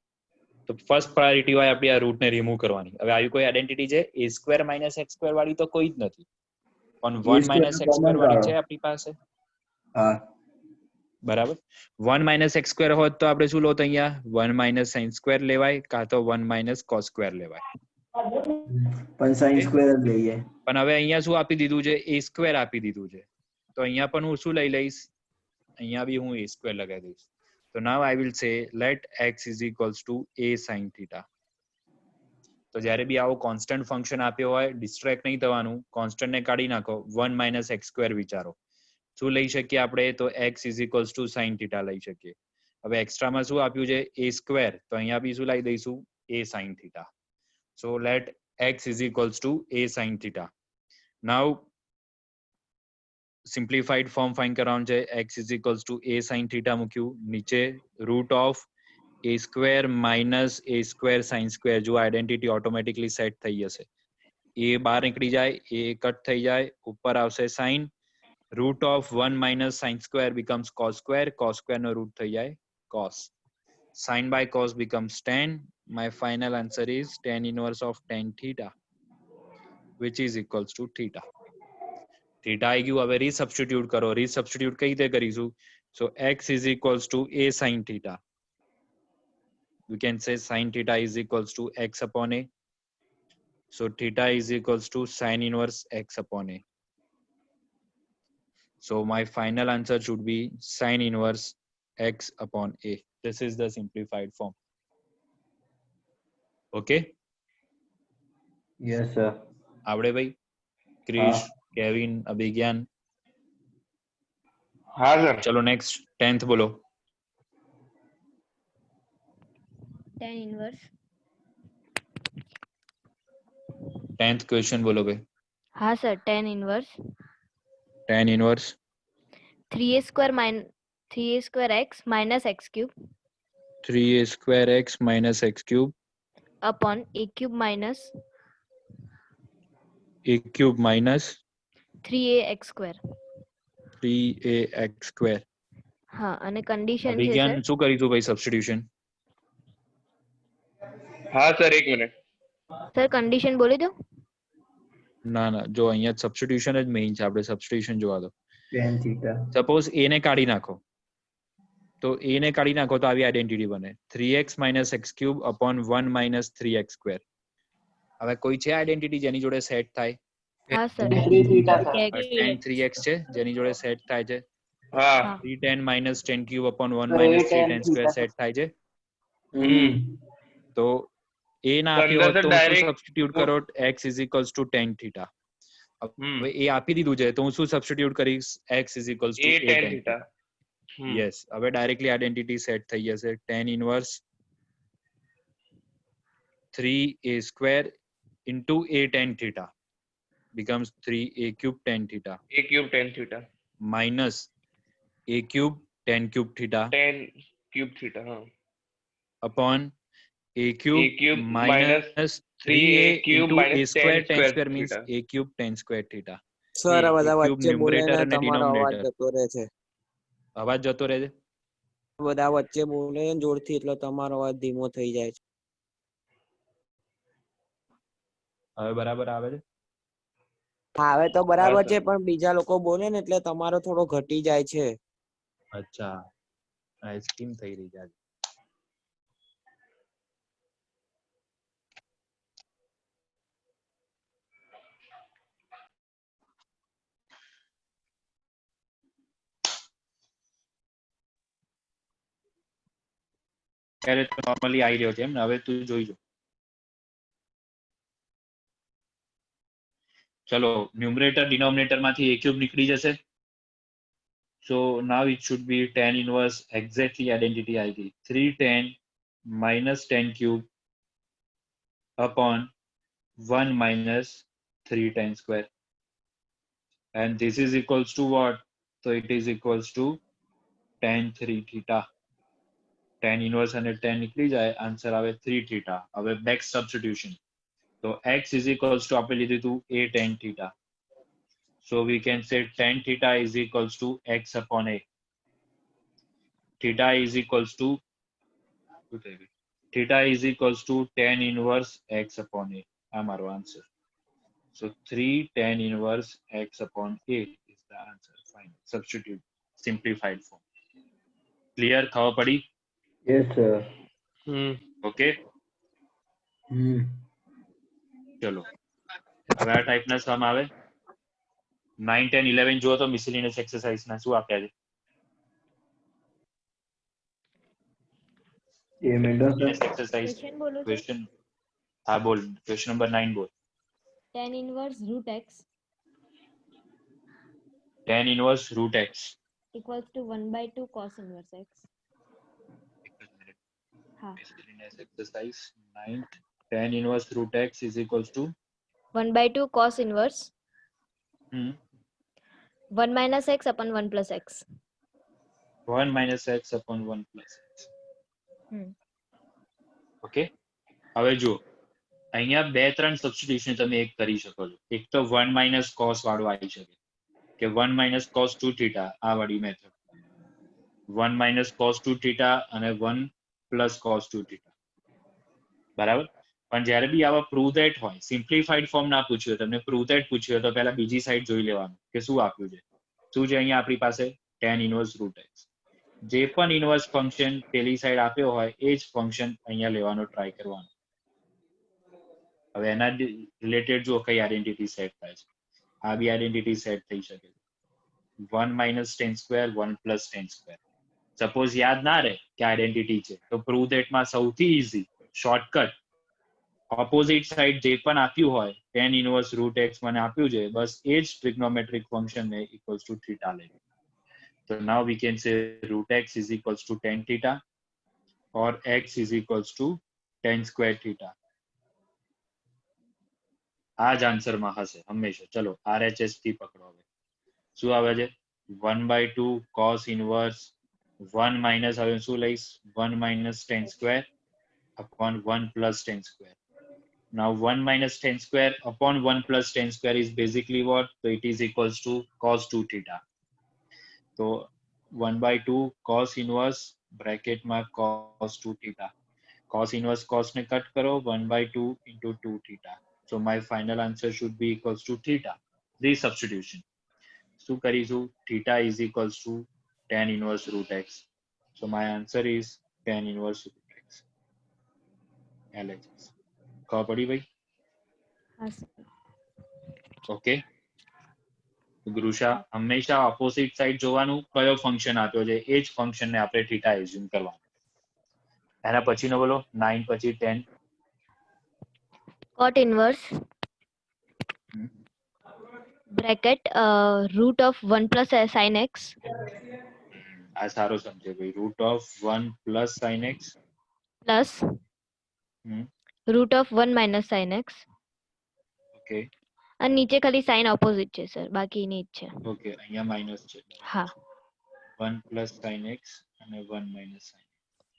તો ફર્સ્ટ પ્રાયોરિટી હોય આપણી આ રૂટ ને રિમૂવ કરવાની. હવે આવી કોઈ આઈડેન્ટિટી છે a square minus x square વાળી તો કોઈ જ નથી, પણ 1 માઇનસ x સ્ક્વેર વાળી છે આપણી પાસે. હા. બરાબર. 1 માઇનસ x સ્ક્વેર હોત તો આપણે શું લોત અહીંયા 1 માઇનસ sin સ્ક્વેર લેવાય કાં તો 1 માઇનસ cos સ્ક્વેર લેવાય. પણ sin સ્ક્વેર જ લઈએ. પણ હવે અહીંયા શું આપી દીધું છે? a સ્ક્વેર આપી દીધું છે. તો અહીંયા પણ હું શું લઈ લઈશ? અહીંયા બી હું a સ્ક્વેર લગાવી દઈશ. તો now I will say let x is equals to a sin theta. તો જ્યારે બી આવો કોન્સ્ટન્ટ ફંક્શન આપ્યો હોય ડિસ્ટ્રેક્ટ નહીં થવાનું, કોન્સ્ટન્ટ ને કાઢી નાખો, 1 માઇનસ x સ્ક્વેર વિચારો. શું લઈ શકીએ આપણે? તો x is equals to sin theta લઈ શકીએ. હવે એક્સ્ટ્રામાં શું આપ્યું છે? a square. તો અહીંયા બી શું લાવી દઈશું? a sin theta. So let x is equals to a sin theta. Now simplified form find કરવાનું છે. x is equals to a sin theta મૂક્યું, નીચે root of a square minus a square sin square. જો identity automatically set થઈ જશે. a બહાર નીકળી જાય, a કટ થઈ જાય, ઉપર આવશે sin. root of 1 minus sin square becomes cos square. cos square no root થઈ જાય cos. sin by cos becomes tan. My final answer is tan inverse of tan theta, which is equals to theta. theta આવી ગયું. હવે રીસબસ્ટિટ્યુટ કરો. રીસબસ્ટિટ્યુટ કઈ રીતે કરીશું? So x is equals to a sin theta. We can say sin theta is equals to x upon a. So theta is equals to sin inverse x upon a. So my final answer should be sin inverse x upon a. This is the simplified form. Okay? Yes sir. આવડે ભાઈ? Krish, Kevin, અભિજ્ઞાન? હા sir. ચલો next 10th બોલો. tan inverse 10th question બોલો ભાઈ. હા sir tan inverse tan inverse 3a square x minus x cube 3a square x minus x cube upon a cube minus 3ax square. 3ax square. હા, અને condition છે અભિજ્ઞાન sir. શું કરીશું ભાઈ substitution? હા સર, એક મિનિટ. સર કન્ડિશન બોલી દો. ના ના, જો અહીંયા સબસ્ટિટ્યુશન જ મેઇન છે, આપણે સબસ્ટિટ્યુશન જોવા દો. tan theta. સપોઝ a ને કાઢી નાખો, તો a ને કાઢી નાખો તો આવી આઈડેન્ટિટી બને 3x minus x cube upon 1 minus 3x square. હવે કોઈ છે આઈડેન્ટિટી જેની જોડે સેટ થાય? હા સર. tan 3x છે જેની જોડે સેટ થાય છે. હા. 3 tan minus tan cube upon 1 minus 3 tan square set થાય છે. તો a ના આપ્યો હોત તો શું સબસ્ટિટ્યુટ કરો? x is equals to tan theta. હવે a આપી દીધું છે તો હું શું સબસ્ટિટ્યુટ કરીશ? x is equals to a tan theta. Yes, હવે ડાયરેક્ટલી આઈડેન્ટિટી સેટ થઈ જશે. tan inverse 3a square into a tan theta becomes 3a cube tan theta. a cube tan theta minus a cube tan cube theta. tan cube theta. हाँ. upon a cube minus 3a cube into minus a square tan square square means theta. a cube tan square theta. Sir આ બધા a cube વચ્ચે બોલે numerator ને અને તમારો અવાજ denominator. જતો રહે છે. અવાજ જતો રહે છે? બધા વચ્ચે બોલે ને જોરથી એટલે તમારો અવાજ ધીમો થઈ જાય છે. હવે બરાબર આવે છે? આવે તો બરાબર હા, છે સર. પણ બીજા લોકો બોલે ને એટલે તમારો થોડો ઘટી જાય છે. અચ્છા, આઈસ્ક્રીમ થઈ રહી છે આજે. ત્યારે તો નોર્મલી આવી રહ્યો છે એમ ને? હવે તું જોઈજો. ચલો, ન્યુમરેટર ડિનોમિનેટર માંથી a ક્યુબ નીકળી જશે. So now it should be tan inverse exactly identity आई गई 3 tan minus tan cube upon 1 minus 3 tan square, and this is equals to what? So it is equals to tan 3 theta. tan inverse અને tan નીકળી જાય, answer આવે 3 theta. હવે back substitution, તો x is equals to આપણે લીધું હતું a tan theta. So we can say tan theta is equals to x upon a. Theta is equals to tan inverse x upon a. આ મારો answer. So 3 tan inverse x upon a is the answer. Fine. Substitute. Simplified form. Clear? ખબર પડી? Yes, sir. Okay? ચલો હવે આ ટાઈપના સમ આવે 9 10 11 જુઓ તો મિસેલિનિયસ એક્સરસાઇઝ ના શું આપ્યા છે? ये मिनटों सर एक्सरसाइज क्वेश्चन बोलो तो क्वेश्चन, हाँ बोल, क्वेश्चन नंबर 9 बोल. tan inverse root x tan inverse root x equals to 1/2 cos inverse x. हाँ miscellaneous exercise 9 tan inverse root x is equals to 1/2 cos inverse 1 minus x upon 1 plus x. 1 minus x upon 1 plus x. Okay, હવે જુઓ અહીંયા બે ત્રણ substitution તમે એક કરી શકો છો. એક તો 1 minus cos વાળું આવી શકે કે 1 minus cos 2 theta આ વાળી મેથડ, 1 minus cos 2 theta અને 1 plus cos 2 theta. બરાબર? પણ જ્યારે બી આવા પ્રૂવ ધેટ હોય, સિમ્પ્લિફાઈડ ફોર્મ ના પૂછ્યું હોય, તમને પ્રૂવ ધેટ પૂછ્યું હોય તો પહેલા બીજી સાઈડ જોઈ લેવાનું કે શું આપ્યું છે. શું છે અહીંયા આપણી પાસે? tan inverse root x. જે પણ ઇનવર્સ ફંક્શન પેલી સાઈડ આપ્યો હોય એ જ ફંક્શન અહીંયા લેવાનો ટ્રાય કરવાનો. હવે એના રિલેટેડ જો કઈ આઈડેન્ટિટી સેટ થાય છે, આ બી આઈડેન્ટિટી સેટ થઈ શકે. 1 minus tan square 1 plus tan square. Suppose યાદ ના રહે કે આઈડેન્ટિટી છે તો પ્રૂવ ધેટમાં સૌથી ઈઝી શોર્ટકટ ઓપોઝિટ સાઈડ જે પણ આપ્યું હોય tan inverse root x મને આપ્યું છે, બસ એ જ ટ્રિગ્નોમેટ્રિક ફંક્શન ને ઇક્વલ્સ ટુ થીટા લે. So now we can say root x is equals to tan theta or x is equals to tan square theta. આ જ આન્સરમાં હશે હંમેશા. ચલો RHS થી પકડો. હવે શું આવે છે? 1/2 cos inverse 1 minus, હવે શું લઈશ? 1 minus tan square upon 1 plus tan square. Now 1 minus tan square upon 1 plus tan square is basically what? So it is equals to cos 2 theta. So 1/2 cos inverse bracket માં cos 2 theta. Cos inverse cos ને cut કરો, 1/2 into 2 theta. So my final answer should be equals to theta. This substitution. શું કરીશું? Theta is equals to tan inverse root x. So my answer is tan inverse root x. LHS. ખબર પડી ભાઈ? हाँ sir. Okay. ગૃષા, હંમેશા opposite side જોવાનું કયો function આપ્યો છે એ જ ફંક્શન ને આપણે થીટા એઝ્યુમ કરવાનું. એના પછીનો બોલો 9 પછી 10. Cot inverse bracket root of 1 plus sin x આ સારો સમજે ભાઈ. Root of 1 plus sin x plus root of 1 minus sin x. Okay અને નીચે ખાલી સાઇન ઓપોઝિટ છે સર, બાકી ની જ છે. ઓકે, અહીંયા માઇનસ છે. હા. 1 પ્લસ sin x અને 1 minus sin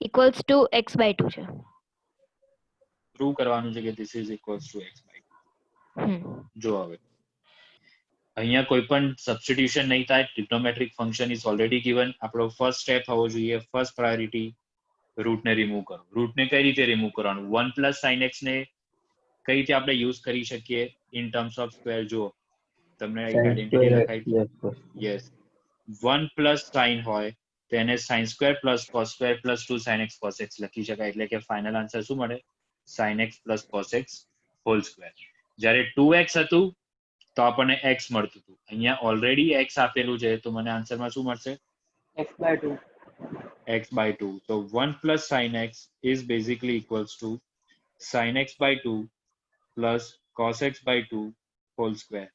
equals to x/2 છે. પ્રૂવ કરવાનું છે કે this is equals two x/2. જો હવે અહીંયા કોઈ પણ સબસ્ટિટ્યુશન નહીં થાય, trigonometric function is already given. આપણો ફર્સ્ટ સ્ટેપ હોવો જોઈએ, ફર્સ્ટ પ્રાયોરિટી રૂટ ને રિમૂવ કરો. રૂટ ને કઈ રીતે રિમૂવ કરવાનું? 1 પ્લસ sin x ને કઈ રીતે આપણે યુઝ કરી શકીએ ઇન ટર્મ્સ ઓફ સ્ક્વેર? જો તમને એક આઈડેન્ટિટી લખાઈ, યસ, 1 પ્લસ sin હોય તો એને sin square plus cos square plus 2 sin x cos x લખી શકાય. એટલે કે ફાઇનલ આન્સર શું મળે? sin x plus cos x whole square. જ્યારે 2x હતું તો આપણને x મળતું હતું, અહીંયા ઓલરેડી x આપેલું છે તો મને આન્સરમાં શું મળશે? x/2. x/2. So 1 plus sin x is basically equals to sin x/2 plus cos x/2 whole square.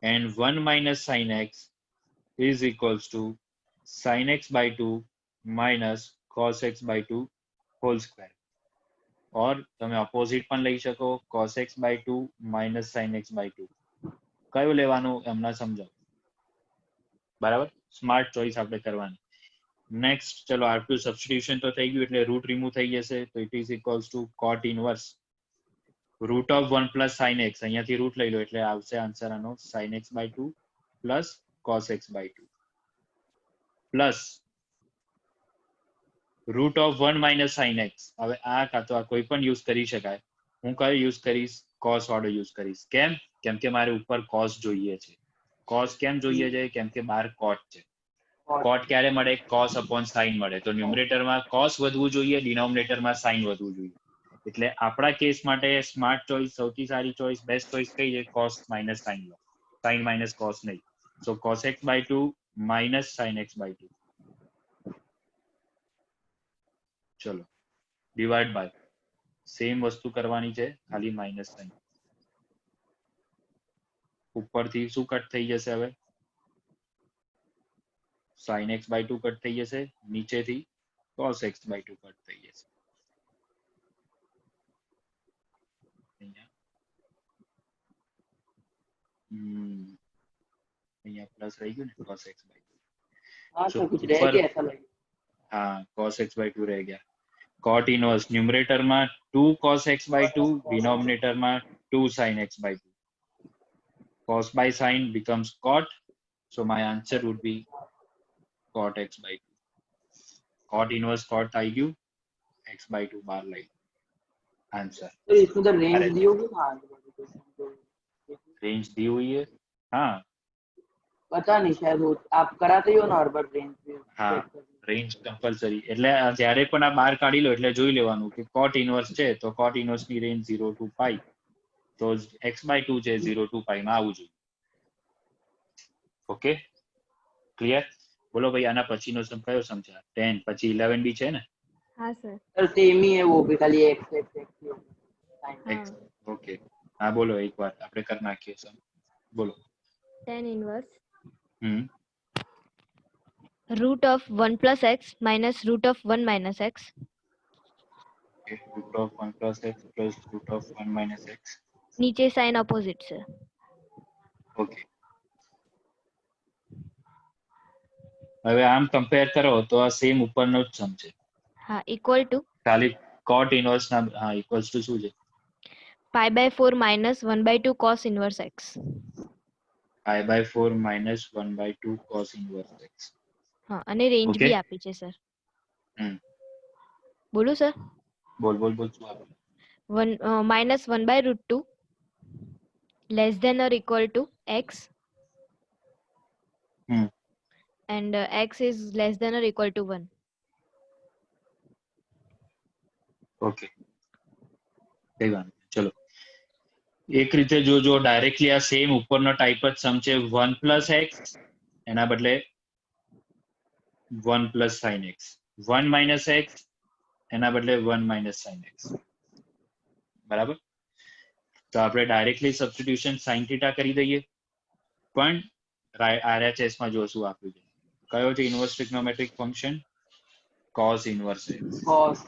and 1 minus sin x is equals to sin x by 2 minus cos x by 2 whole square. और તમે opposite પણ લઈ શકો cos x by 2 minus sin x by 2. કયું લેવાનું એમના સમજાવો. બરાબર, સ્માર્ટ ચોઇસ આપણે કરવાની. નેક્સ્ટ ચલો R2 સબસ્ટિટ્યુશન તો થઈ ગયું એટલે રૂટ રિમૂવ થઈ જશે, તો it is equals two cot inverse root of 1 plus sin x, અહીંયાથી રૂટ લઈ લો એટલે આવશે આન્સર આનો sin x by 2 plus cos x by 2 plus root of 1 minus sin x. હવે આ કાં તો આ કોઈ પણ યુઝ કરી શકાય, હું કયો યુઝ કરીશ? cos વાળો યુઝ કરીશ. કેમ? કેમ કે મારે ઉપર cos જોઈએ છે. cos કેમ જોઈએ છે? કેમ કે બહાર cot છે. cot ક્યારે મળે? cos upon sin મળે. તો ન્યુમરેટરમાં cos વધવું જોઈએ, ડિનોમિનેટરમાં sin વધવું જોઈએ. એટલે આપણા કેસ માટે સ્માર્ટ ચોઇસ, સૌથી સારી ચોઇસ, બેસ્ટ ચોઇસ કઈ છે? cos માઇનસ sin લો, sin માઇનસ cos નહીં. સો cos x by 2 minus sin x by 2. ચલો ડિવાઈડ બાય, સેમ વસ્તુ કરવાની છે, ખાલી માઇનસ સાઇન. ઉપરથી શું કટ થઈ જશે? હવે sin x by 2 કટ થઈ જશે, નીચેથી cos x by 2 કટ થઈ જશે. અહીંયા પ્લસ રહી ગયું ને, cos x by 2. हाँ तो कुछ रह गया ऐसा लगे. हाँ, cos x by 2 रह गया. cot inverse न्यूमरेटर में 2 cos x by 2, डिनोमिनेटर में 2 sin x by 2. cos by sin becomes cot, so my answer would be cot x by 2. cot inverse cot आई गयु, x by 2 बार लाई answer. तो इसमें तो रेंज दी होगी. हाँ रेंज दी हुई है. हाँ पता नहीं, शायद वो आप कराते ही हो नॉर्मल रेंज. હા, રેન્જ કમ્પલસરી. એટલે જ્યારે પણ આ બહાર કાઢી લો એટલે જોઈ લેવાનું કે cot ઇનવર્સ છે તો cot ઇનવર્સ ની રેન્જ 0 to pi, તો x by 2 છે 0 to pi માં આવવું જોઈએ. Okay, clear? બોલો ભાઈ, આના પછીનો સમ કયો સમ છે? 10 પછી 11 બી છે ને? हाँ सर. सर सेम ही है वो भी, खाली x x x ही होगा. x. ઓકે, હા બોલો એકવાર આપણે કરી નાખીએ સમ. બોલો. tan inverse hmm root of 1 plus x minus root of 1 minus x. Okay, root of 1 plus x plus root of 1 minus x. नीचे साइन ऑपोजिट से. ઓકે, હવે આમ કમ્પેર કરો તો આ સેમ ઉપરનો જ સમ છે. हाँ, equal to ખાલી cot ઇનવર્સ ના, હા, ઇક્વલ્સ ટુ શું છે? pi by 4 minus 1 by 2 cos inverse x. pi by 4 minus 1 by 2 cos inverse x. हाँ, અને રેન્જ Okay. બી આપી છે સર. હમ બોલું સર? બોલ બોલ બોલ શું આપે? 1 minus 1 by root 2 less than or equal to x. And x is less than or equal to 1. Okay, કઈ વાંધો નહીં. ચલો એક રીતે જો ડાયરેક્ટલી આ સેમ ઉપરનો ટાઈપ જ સમ છે. 1 પ્લસ x, એના બદલે 1 plus sin x. 1 minus x, એના બદલે 1 માઇનસ sin x. બરાબર? તો આપણે ડાયરેક્ટલી સબસ્ટિટ્યુશન sin થીટા કરી દઈએ, પણ RHS માં જો શું આપ્યું છે? કયો છે inverse trigonometric function? cos inverse x. cos.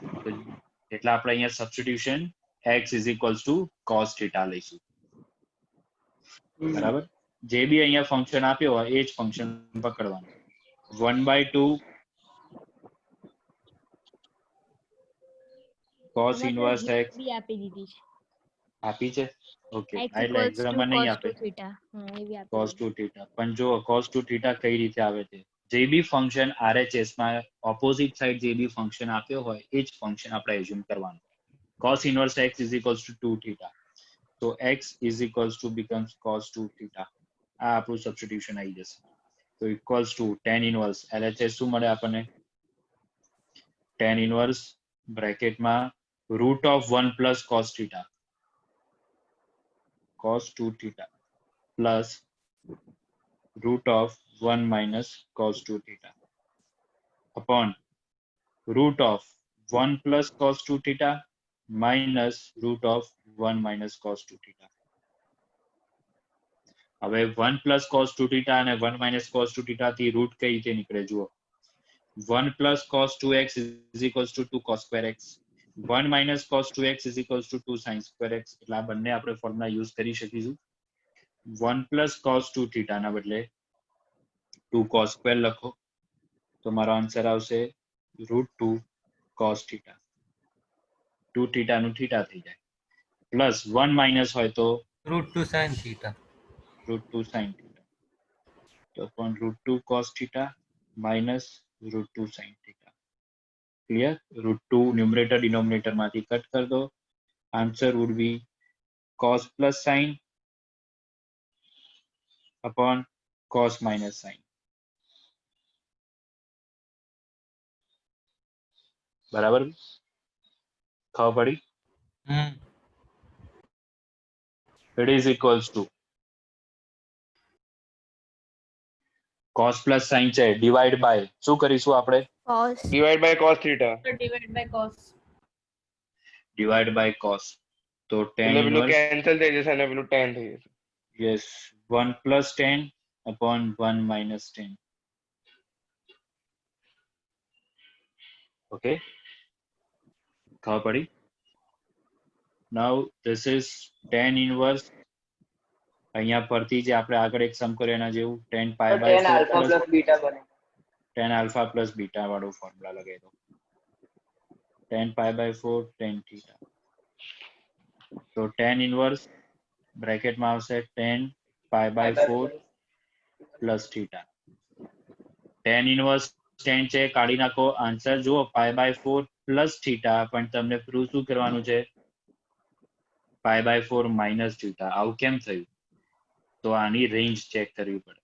એટલે આપણે અહીંયા substitution x is equals to cos theta લઈશું. બરાબર? જે બી અહીંયા ફંક્શન આપ્યો હોય એ જ ફંક્શન પકડવાનું. 1 by 2 cos inverse x બી આપી દીધી છે. આપી છે. ઓકે, x એટલે equals to એક્ઝામમાં નહીં cos આપે 2 theta. हाँ, ये भी आपी cos દીધી. 2 થીટા. પણ જો cos 2 થીટા કઈ રીતે આવે છે? જે બી ફંક્શન RHS માં ઓપોઝિટ સાઈડ જે બી ફંક્શન આપ્યો હોય એ જ ફંક્શન આપણે એઝ્યુમ કરવાનું. cos inverse x is equals to 2 theta. So x is equals to becomes cos 2 theta. આ આપણું સબસ્ટિટ્યુશન આવી જશે. તો equals to tan inverse LHS શું મળે આપણને? tan inverse બ્રેકેટમાં root of 1 plus cos theta, cos 2 theta plus root of 1 minus cos 2 theta upon root of 1 plus cos 2 theta minus root of 1 minus cos 2 theta. હવે 1 plus cos 2 theta અને 1 minus cos 2 theta થી route કઈ રીતે નીકળે જુઓ. 1 plus cos 2x is equals to 2 cos square x. 1 minus cos 2x is equals to 2 sin square x. એટલે આ બંને આપણે ફોર્મ્યુલા યુઝ કરી શકીશું. 1 plus cos 2 થીટા ના બદલે 2 cos square લખો તો મારો આન્સર આવશે √2 cos થીટા. 2 થીટા નું થીટા થઈ જાય. પ્લસ 1 માઇનસ હોય તો √2 sin theta. √2 sin theta. તો પણ √2 cos theta minus √2 sin theta. Clear? √2 numerator denominator માંથી કટ કર દો. Answer would be cos plus sin upon cos minus sin. બરાબર? ખબર પડી? It is equals to cos plus sin છે divide by શું કરીશું આપણે? cos divide by cos theta. divide by cos. તો tan એટલે પેલું inverse કેન્સલ થઈ જશે અને પેલું tan થઈ જશે. yes 1 plus tan upon 1 minus tan. Okay, ખબર પડી? Now this is tan inverse. અહીંયા પરથી જે આપણે આગળ એક સમ કર્યો એના જેવું tan pi by tan 4 alpha plus plus beta બને. tan alpha plus beta વાળો ફોર્મ્યુલા લગાવી દો. tan pi by 4 tan theta. તો tan inverse બ્રેકેટમાં આવશે tan pi by 4 plus theta. tan inverse tan છે કાઢી નાખો. આન્સર જુઓ pi by 4 plus theta, પણ તમને પ્રૂવ શું કરવાનું છે? pi by 4 minus theta. આવું કેમ થયું? તો આની રેન્જ ચેક કરવી પડે.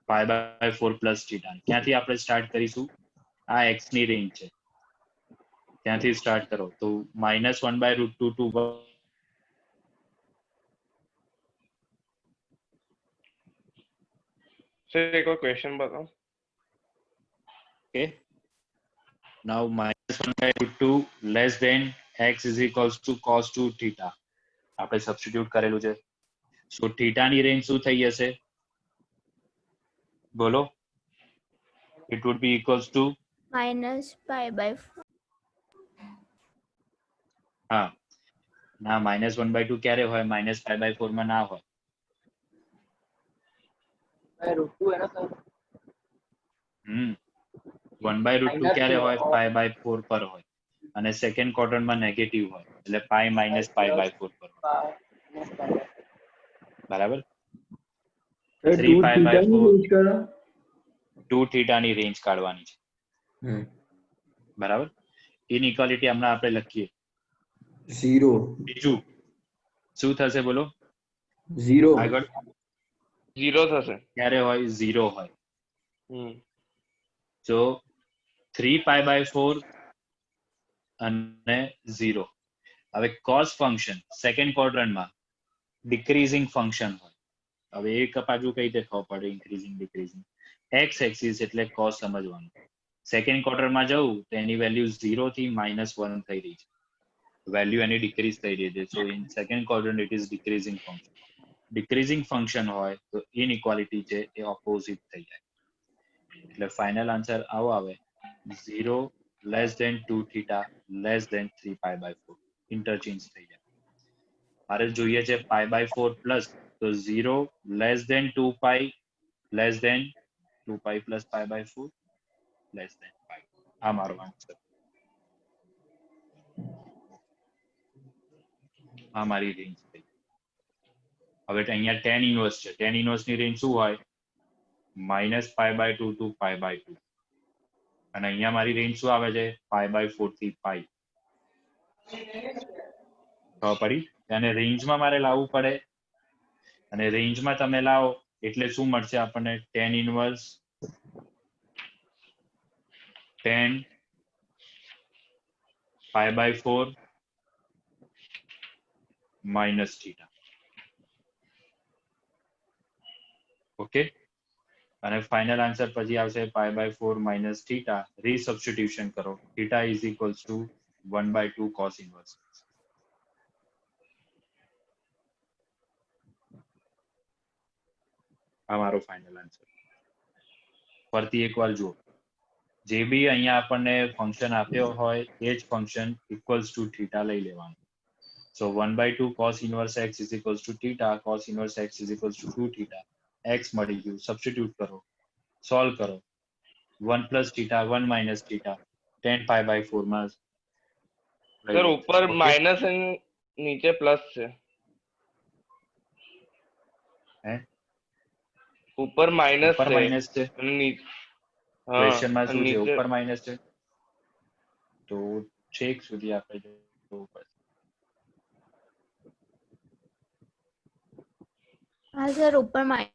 pi by 4 plus theta ક્યાંથી આપણે સ્ટાર્ટ કરીશું? આ x ની રેન્જ છે, ત્યાંથી સ્ટાર્ટ કરો. તો -1 by √2 to સર એક વાર ક્વેશ્ચન બતાવો. okay. Now -1 by √2 less than x is equals to cos 2 theta. આપણે સબસ્ટિટ્યુટ કરેલું છે. સો થીટા ની રેન્જ શું થઈ જશે? બોલો. It would be equals to minus pi by 4. હા ના -1/2 ક્યારે હોય? -pi/4 માં ના હોય. √2 એનો સર 1/√2 ક્યારે હોય? pi/4 પર હોય, અને સેકન્ડ ક્વોડ્રન્ટ માં નેગેટિવ હોય એટલે pi - pi/4 પર હોય. બરાબર? 3 pi/4 2 થીટા ની રેન્જ કાઢવાની છે. બરાબર? ઇનઇક્વાલિટી હમણાં આપણે લખીએ. 0 બીજું શું થશે બોલો? 0 આગળ 0 થશે. ક્યારે હોય? 0 હોય. So 3 pi/4 અને 0. હવે cos ફંક્શન સેકન્ડ ક્વોડ્રન્ટમાં ડિક્રીઝિંગ ફંક્શન હોય. હવે એક બાજુ કઈ રીતે ખબર પડે ઇન્ક્રીઝિંગ ડિક્રીઝિંગ? x એક્સિસ એટલે cos સમજવાનું. સેકન્ડ ક્વોડ્રન્ટમાં જવું તો એની વેલ્યુ 0 થી -1 થઈ રહી છે, વેલ્યુ એની ડિક્રીઝ થઈ રહી છે. So in second quadrant it is decreasing function. Decreasing function હોય તો ઇનઇક્વાલિટી છે એ ઓપોઝિટ થઈ જાય. એટલે ફાઇનલ આન્સર આવો આવે 0 less than 2 theta less than 3 pi/4. Interchange થઈ જાય. મારે જોઈએ છે pi/4 પ્લસ, તો 0 less than 2 pi less than 2 pi plus pi/4 less than pi. આ મારો આન્સર. આ મારી રેન્જ થઈ. હવે અહીંયા tan ઇન્વર્સ છે. tan ઇન્વર્સ ની રેન્જ શું હોય? -pi/2 to pi/2. અને અહીંયા મારી રેન્જ શું આવે છે? pi/4 થી pi. ખબર પડી? અને રેન્જમાં મારે લાવવું પડે, અને રેન્જમાં તમે લાવો એટલે શું મળશે આપણને? tan inverse tan pi/4 minus theta. Okay, અને ફાઇનલ આન્સર પછી આવશે pi/4 minus theta. રીસબસ્ટિટ્યુશન કરો. theta is equals to 1/2 cos inverse. આ મારો ફાઇનલ આન્સર. ફરતી એકવાર જુઓ, જે બી અહીંયા આપણને ફંક્શન આપ્યો હોય એ જ ફંક્શન ઇક્વલ્સ ટુ થીટા લઈ લેવાનું. સો 1/2 cos inverse x is equals to theta, cos inverse x is equals to 2 theta. x મળી ગયું, સબસ્ટિટ્યુટ કરો, સોલ્વ કરો. 1 plus theta, 1 minus theta, tan pi by 4 માં સર ઉપર માઇનસ અને નીચે પ્લસ છે. હે ઉપર માઇનસ ઉપર છે માઇનસ છે, અને નીચે ક્વેશ્ચન માં શું છે? નીચે ઉપર માઇનસ છે, તો છેક સુધી આપણે જવું પડશે. હા સર, ઉપર માઇનસ.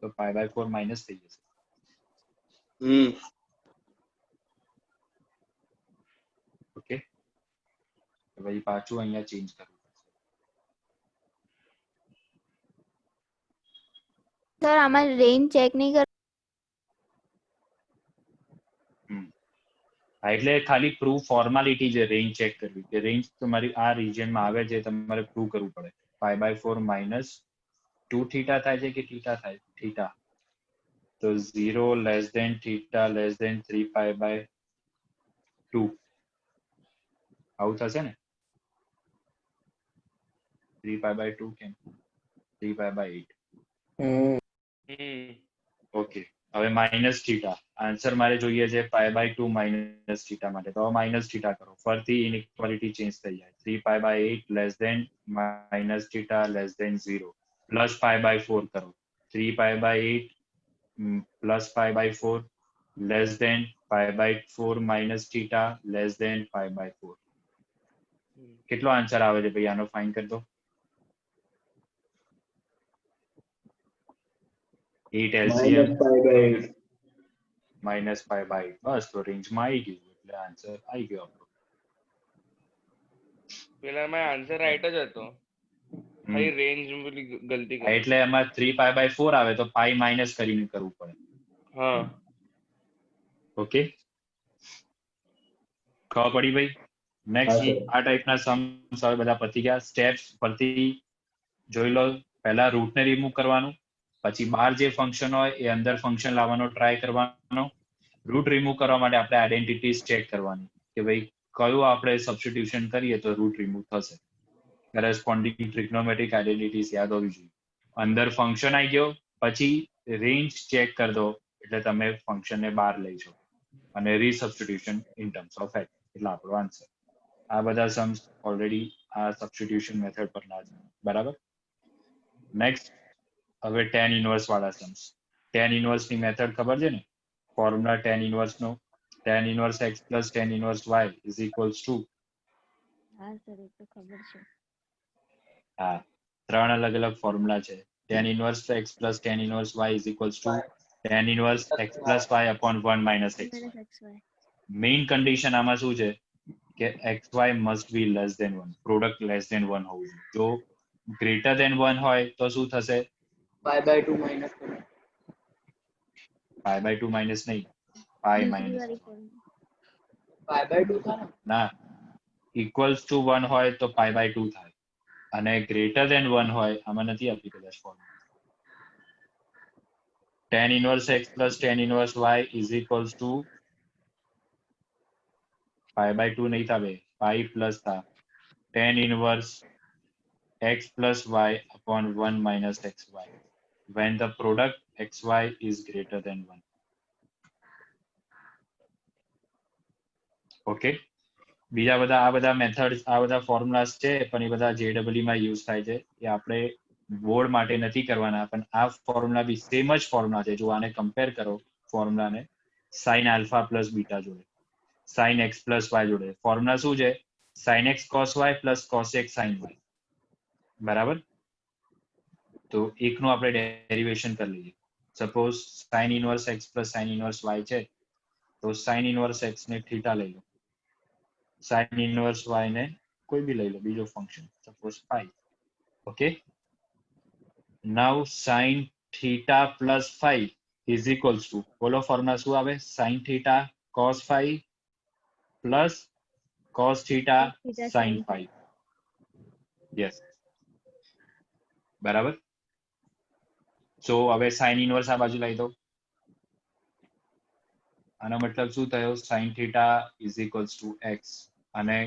તો pi by 4 માઇનસ થઈ જશે. ઓકે, તો ભાઈ પાછું અહીંયા ચેન્જ કરવું પડશે. સર આમાં રેન્જ ચેક નહીં કર. હા, એટલે ખાલી પ્રૂવ ફોર્માલિટી છે રેન્જ ચેક કરવી, કે રેન્જ તમારી આ રિજિયનમાં આવે છે, તમારે પ્રૂવ કરવું પડે. pi by 4 minus 2 theta થાય છે કે theta થાય? theta. તો 0 less than theta less than 3 pi by 2 આવું થશે ને? 3 pi by 2 કેમ? 3 pi by 8. ઓકે, હવે માઇનસ થીટા આન્સર મારે જોઈએ છે pi by 2 માઇનસ થીટા માટે, તો માઇનસ થીટા કરો, ફરતી ઇનઇક્વાલિટી ચેન્જ થઈ જાય. 3 pi by 8 less than minus theta less than 0, plus pi by 4 કરો. 3 pi by 8 પ્લસ pi by 4 less than pi by 4 minus theta less than pi by 4. કેટલો answer આવે છે ભાઈ? આનો ફાઇન કરી દો. 8 LCM minus pi by 8. બસ, તો રેન્જમાં આવી ગયું, એટલે આન્સર આવી ગયો આપણો. પેલામાં આન્સર રાઈટ જ હતો, ભાઈ રેન્જ ગલતી કરી. એટલે એમાં 3 pi by 4 આવે તો pi માઇનસ કરીને કરવું પડે. હા, ઓકે, ખબર પડી ભાઈ? નેક્સ્ટ આ ટાઈપના સમ્સ હવે બધા પતી ગયા. સ્ટેપ્સ પરથી જોઈ લો. પહેલા રૂટ ને રિમૂવ કરવાનું, પછી બહાર જે ફંક્શન હોય એ અંદર ફંક્શન લાવવાનો ટ્રાય કરવાનો. રૂટ રિમૂવ કરવા માટે આપણે આઈડેન્ટિટીઝ ચેક કરવાની, કે ભાઈ કયું આપણે સબસ્ટિટ્યુશન કરીએ તો રૂટ રિમૂવ થશે. કરેસ્પોન્ડિંગ ટ્રિગ્નોમેટ્રિક આઈડેન્ટિટીઝ યાદ હોવી જોઈએ. અંદર ફંક્શન આવી ગયો, પછી રેન્જ ચેક કરી દો, એટલે તમે ફંક્શનને બહાર લઈ જાઓ, અને resubstitution in terms of x, એટલે આપણો આન્સર. આ બધા સમ્સ ઓલરેડી આ સબસ્ટિટ્યુશન મેથડ પરના છે, બરાબર. નેક્સ્ટ હવે tan ઇનવર્સ વાળા સમ્સ. tan ઇનવર્સ ની મેથડ ખબર છે ને? ફોર્મ્યુલા tan ઇનવર્સ નો, tan inverse x plus tan inverse y is equals to, હા સર એ તો ખબર છે. હા, ત્રણ અલગ અલગ ફોર્મ્યુલા છે. tan inverse x plus tan inverse y is equals to tan inverse x plus y upon 1 minus x. Main condition આમાં શું છે કે xy must be less than 1, product less than 1 હોવું જોઈએ. જો ગ્રેટર દેન 1 હોય તો શું થશે? pi by 2 minus pi by 2 minus નહીં, pi minus pi by 2 था ना? ના, equals to 1 હોય તો pi by 2 થાય, અને ગ્રેટર દેન 1 હોય આમાં નથી આપી કદાચ formula. tan inverse x plus tan inverse y is equals to pi by 2 नहीं था बे, pi plus था tan inverse x plus y upon 1 minus xy when the product xy is greater than 1. Okay, બીજા બધા આ બધા methods, આ બધા ફોર્મ્યુલાસ છે, પણ એ બધા JEE માં યુઝ થાય છે. એ આપણે બોર્ડ માટે નથી કરવાના, પણ આ ફોર્મ્યુલા બી સેમ જ ફોર્મ્યુલા છે. જો આને કમ્પેર કરો ફોર્મ્યુલાને sin alpha plus beta જોડે, sin x plus y જોડે, ફોર્મ્યુલા શું છે? sin x cos y plus cos x sin y, બરાબર. તો એકનું આપણે ડેરિવેશન કરી લઈએ. Suppose sin inverse x plus sin inverse y છે, તો sin inverse x ને થીટા લઈ લો, sin inverse y ને કોઈ બી લઈ લો, બીજો function, suppose phi. Okay, now sin theta plus phi is equals two બોલો ફોર્મ્યુલા શું આવે sin θ cos phi plus cos θ sin phi. Yes બરાબર. સો હવે sin ઇનવર્સ આ બાજુ લઈ દો. આનો મતલબ શું થયો sin θ is equals to x અને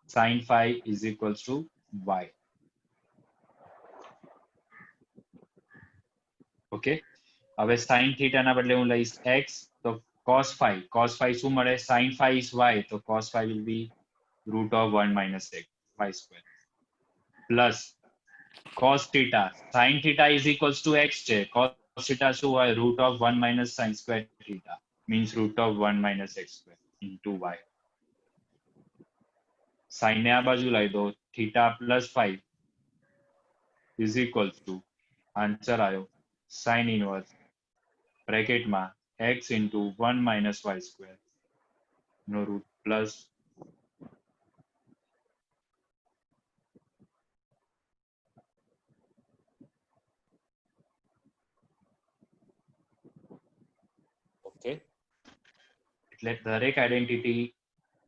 sin phi is equals to y. Okay હવે sin θ ના બદલે હું લઈશ x તો cos phi શું મળે sin phi is y તો cos phi will be root of 1 minus x y square plus cos theta sin theta is equals to x છે cos theta શું હોય root of 1 minus sin square theta means root of 1 minus x square into y. sin ને આ બાજુ લઈ દો theta plus phi is equals to answer આવ્યો sin inverse bracket માં x into 1 minus y square નો root plus okay એટલે દરેક identity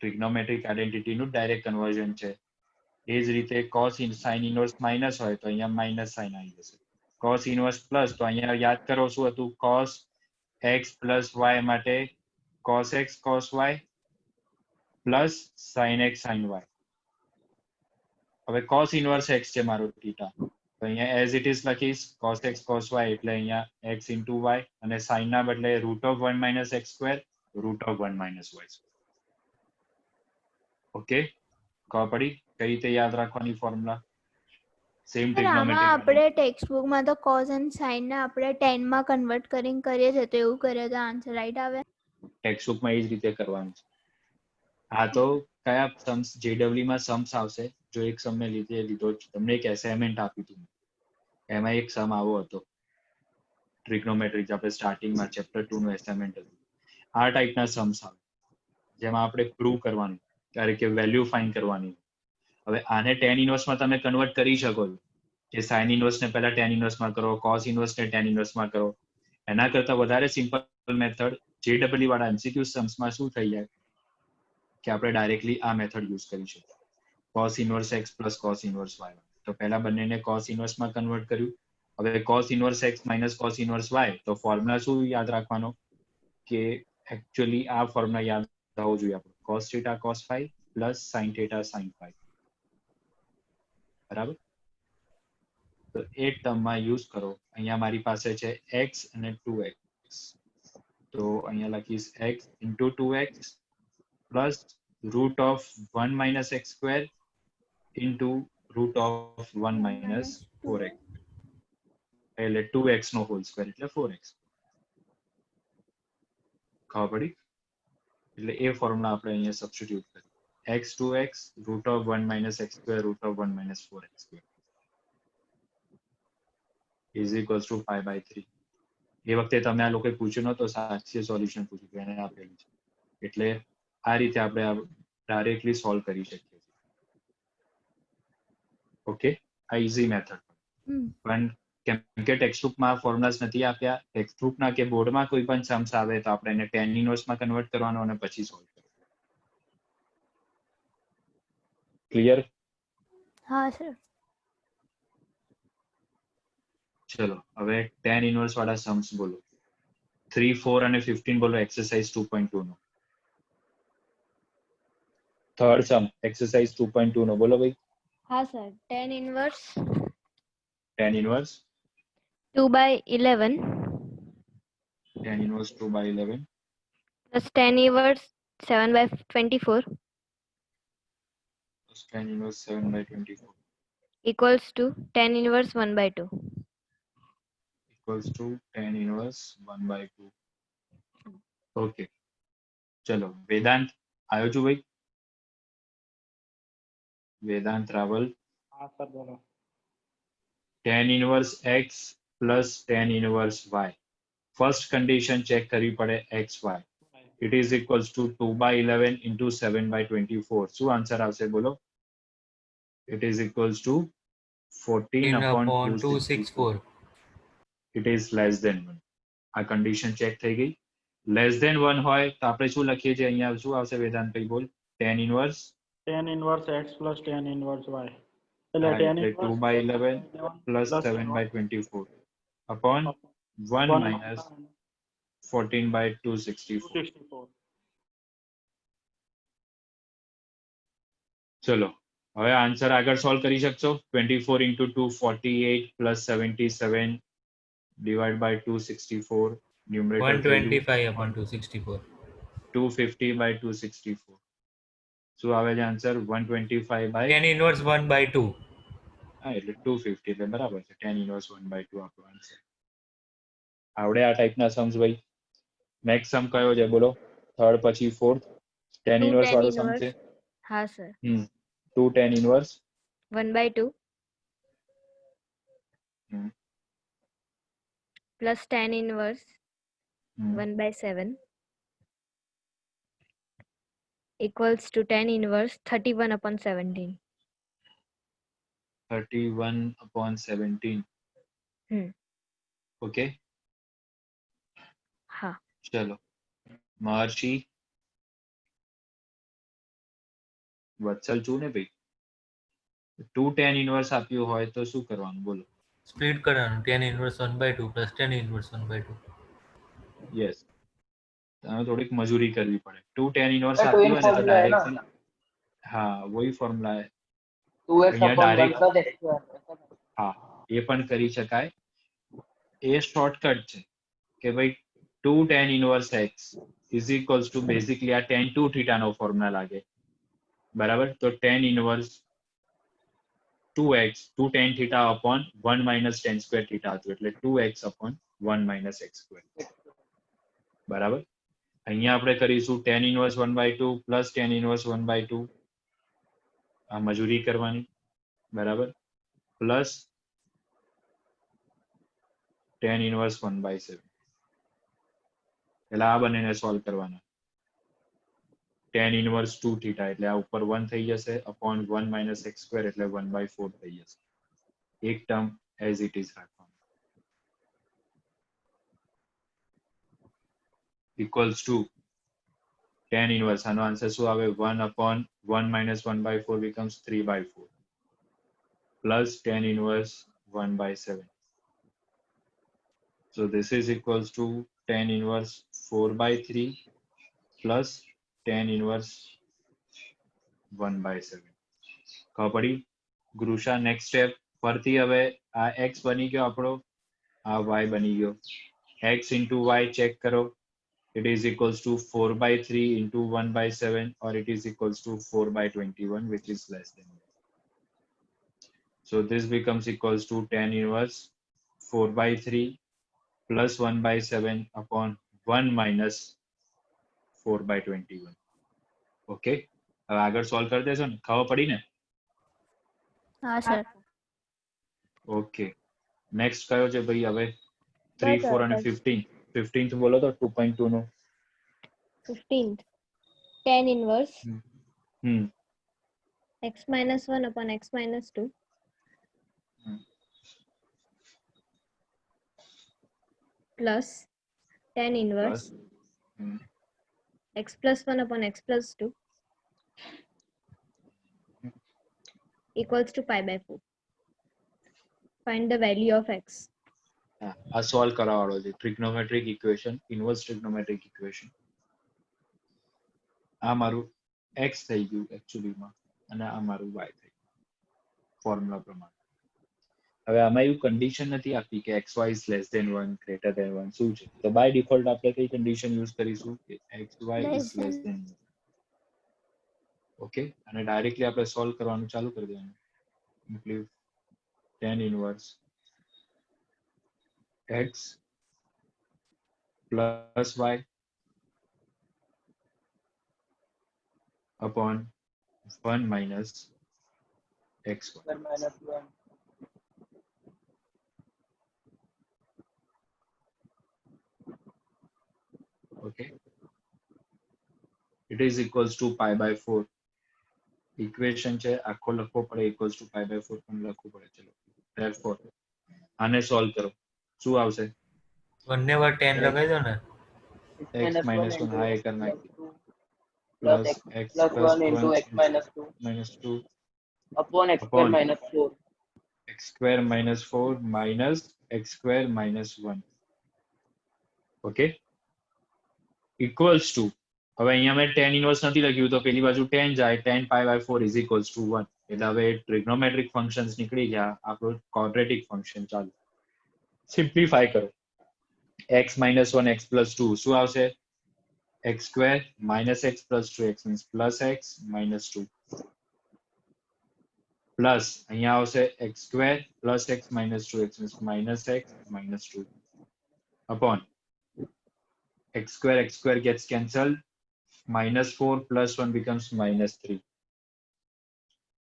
trigonometric identity નું ડાયરેક્ટ કન્વર્ઝન છે. એ જ રીતે cos sin ઇનવર્સ માઇનસ હોય તો અહીંયા માઇનસ સાઇન આવી જશે. cos ઇનવર્સ પ્લસ તો અહીંયા યાદ કરો શું હતું cos x plus y માટે cos x cos y plus sin x sin y. હવે cos ઇનવર્સ x છે મારો થીટા તો અહીંયા as it is લખીશ cos x cos y એટલે અહીંયા x into y અને sin ના બદલે root of 1 minus x square root of 1 minus y square. Okay ખબર પડી કઈ રીતે યાદ રાખવાની ફોર્મ્યુલા સેમ આમાં ટ્રિગ્નોમેટ્રિક આપણે ટેક્સ્ટ બુક માં તો cos and sin ને આપણે 10 માં કન્વર્ટ કરીને કરીએ છે તો એવું કરીએ તો આન્સર રાઈટ આવે. ટેક્સ્ટ બુક માં એ જ રીતે કરવાનું છે. હા તો કયા સમ્સ જેડબલ્યુ માં સમ્સ આવશે જો એક સમ ને લીધો તમને એક એસાઇનમેન્ટ આપ્યું હતું એમાં એક સમ આવો હતો ટ્રિગ્નોમેટ્રિક આપણે સ્ટાર્ટિંગમાં ચેપ્ટર 2 નું એસાઇનમેન્ટ હતું. આ ટાઈપના સમ્સ આવે જેમાં આપણે પ્રૂવ કરવાનું ત્યારે કે વેલ્યુ ફાઇન્ડ કરવાની. હવે આને tan ઇનવર્સ માં તમે કન્વર્ટ કરી શકો છો કે sin ઇનવર્સ ને પહેલા tan ઇનવર્સ માં કરો cos ઇનવર્સ ને tan ઇનવર્સ માં કરો. એના કરતા વધારે સિમ્પલ મેથડ જેડબલ્યુ વાળા એમસીક્યુ સમ્સ માં શું થઈ જાય કે આપણે ડાયરેક્ટલી આ મેથડ યુઝ કરી શકીએ cos inverse x plus cos inverse y. તો પહેલા બંનેને cos ઇનવર્સ માં કન્વર્ટ કર્યું. હવે cos inverse x minus cos inverse y તો ફોર્મ્યુલા શું યાદ રાખવાનો કે એકચ્યુઅલી આ ફોર્મ્યુલા યાદ હોવો જોઈએ આપણો cos theta cos phi plus sin theta sin phi. બરાબર તો એ ટર્મમાં યુઝ કરો. અહીંયા મારી પાસે છે x અને 2x તો અહીંયા લખીશ x into 2x plus root of 1 minus x square into root of 1 minus 4x એટલે 2x નો હોલ સ્ક્વેર એટલે 4x. ખબર પડી એટલે એ ફોર્મ્યુલા આપણે અહીંયા સબસ્ટિટ્યુટ કરીએ x 2x root of 1 minus x square root of 1 minus 4x square is equals to 5/3. એ વખતે તમે આ લોકોએ પૂછ્યું નતો સાક્ષીએ સોલ્યુશન પૂછ્યું હતું એને આપેલું છે એટલે આ રીતે આપણે ડાયરેક્ટલી સોલ્વ કરી શકીએ છીએ. ઓકે આ ઈઝી મેથડ પણ કેમ કે ટેક્સ્ટબુકમાં ફોર્મ્યુલાસ નથી આપ્યા ટેક્સ્ટબુકના કે બોર્ડમાં કોઈ પણ સમ્સ આવે તો આપણે એને tan ઇનવર્સમાં કન્વર્ટ કરવાનો અને પછી સોલ્વ કરવાનો. ક્લિયર? હા સર. ચલો હવે tan ઇનવર્સ વાળા સમ્સ બોલો 3 4 અને 15 બોલો એક્સરસાઇઝ 2.2 નો થર્ડ સમ એક્સરસાઇઝ 2.2 નો બોલો ભાઈ. હા sir tan inverse tan inverse 2/11 tan inverse 2/11 plus tan inverse 7/24 plus tan inverse 7/24 equals to tan inverse 1/2. equals to tan inverse 1/2. Okay ચલો વેદાંત આવ્યો છું ભાઈ વેદાંત રાવલ. હા સર બોલો. tan inverse x plus tan inverse y. First condition check કરવી પડે xy. It is equals to 2/11 into 7/24. શું answer આવશે બોલો? It is equals to 14 upon 264. It is less than 1. આ કન્ડિશન ચેક થઈ ગઈ. લેસ ધેન 1 હોય તો આપણે શું લખીએ છીએ? અહીંયા શું આવશે વેદાંતભાઈ? બોલ. tan inverse tan inverse x plus tan inverse y. એટલે 2 by 11 plus 7 by 24 upon 1 minus 14 by 264. ચલો હવે આન્સર આગળ સોલ્વ કરી શકશો? 24 into 2 48 plus 77 divided by 264 numerator 125 upon 264. 250 by 264. શું આવે છે answer? 125 by tan inverse 1 by 2. હા એટલે 250 એટલે બરાબર છે. tan inverse 1 by 2 આપણો આન્સર. આવડે આ ટાઈપના सम्स ભાઈ? નેક્સ્ટ સમ કયો છે બોલો? થર્ડ પછી fourth tan Two inverse tan વાળો સમ છે. inverse. હા sir. 2 tan inverse 1/2 plus tan inverse 1/7 equals to tan inverse 31 upon 17. 31 upon 17. Okay હા. ચલો મહર્ષિ વત્સલ છું ને ભાઈ? 2 tan inverse આપ્યું હોય તો શું કરવાનું બોલો? સ્પ્લિટ કરવાનું. tan inverse 1 by 2 plus tan inverse 1 by 2. Yes તમે થોડીક મજૂરી કરવી પડે. 2 tan inverse तो આપ્યું इन હોય ને તો फॉर्मूला है ना, ડાયરેક્ટ હા વही ફોર્મ્યુલા है. 2x અહીંયા upon 1 direct plus x square. હા એ પણ કરી શકાય. એ શોર્ટકટ છે કે ભાઈ 2 tan inverse x is equals to basically આ tan 2 થીટા નો ફોર્મ્યુલા લાગે બરાબર. તો tan inverse 2x 2 tan theta upon 1 minus tan square theta હતું એટલે 2x upon 1 minus x square બરાબર. અહીંયા આપણે કરીશું tan inverse 1 by 2 plus tan inverse 1 by 2 આ મજૂરી કરવાની બરાબર પ્લસ tan inverse 1 by 7 એટલે આ બંનેને સોલ્વ કરવાના. tan inverse 2 theta એટલે આ ઉપર 1 થઈ જશે upon 1 minus x square એટલે 1 by 4 થઈ જશે. એક ટર્મ as it is રાખવાનું equals to tan inverse આનો આન્સર શું આવે? 1 upon 1 minus 1 by 4 becomes 3 by 4 plus tan inverse 1 by 7. So this is equals to tan inverse 4 by 3 plus tan inverse 1 by 7. ખબર પડી? ગૃષા next step પરથી હવે આ x બની ગયો આપણો, આ y બની ગયો. x into y ચેક કરો. It is equals to 4 by 3 into 1 by 7 or it is equals to 4 by 21 which is less than. So this becomes equals to tan inverse 4 by 3 plus 1 by 7 upon 1 minus 4 by 21. Okay. હવે આગળ solve કરી દેશો ને? ખબર પડી ને? હા sir. Okay next કયો છે ભાઈ? હવે 3 4 અને 15. 15th બોલો તો 2.2 નો 15th tan inverse hmm x minus 1 upon x minus 2 plus tan inverse x plus 1 upon x plus 2 equals to pi by 4. Find the value of x. આ સોલ્વ કરાવવાનો છે. Trigonometric equation, inverse trigonometric equation. આ મારું x થઈ ગયું એકચ્યુઅલીમાં અને આ મારું y થઈ ગયું ફોર્મ્યુલા પ્રમાણે. હવે આમાં એવું કન્ડિશન નથી આપી કે xy is less than 1 greater than 1 શું છે? તો બાય ડિફોલ્ટ આપણે કઈ કન્ડિશન યુઝ કરીશું કે xy is less than 1. Okay અને ડાયરેક્ટલી આપણે સોલ્વ કરવાનું ચાલુ કરી દેવાનું. એટલે tan inverse x plus y upon 1 minus xy. minus 1. Okay. It is equals to pi by 4. Equation છે આખો લખવો પડે equals to pi by 4 પણ લખવું પડે. ચલો therefore આને સોલ્વ કરો. શું આવશે? બંને વાર 10 લગાવી દો ને. x x minus 1 હા એ કરી plus નાખી 2 plus x x plus plus 1 into 1 x minus 2 minus 2 upon x square upon minus 4. x square minus 4 minus x square minus 1. Okay equals to હવે અહીંયા મેં tan ઇન્વર્સ નથી લખ્યું તો પેલી બાજુ tan જાય tan pi by 4 is equals to 1 એટલે હવે ટ્રિગ્નોમેટ્રિક ફંક્શન્સ નીકળી ગયા આપણું ક્વોડ્રેટિક ફંક્શન ચાલુ સિમ્પ્લિફાય કરો x minus 1 x plus 2 શું આવશે x square minus x plus 2x means plus x minus 2 plus અહીંયા આવશે x square plus x minus 2x means minus x minus 2 upon x square gets cancelled minus 4 plus 1 becomes minus 3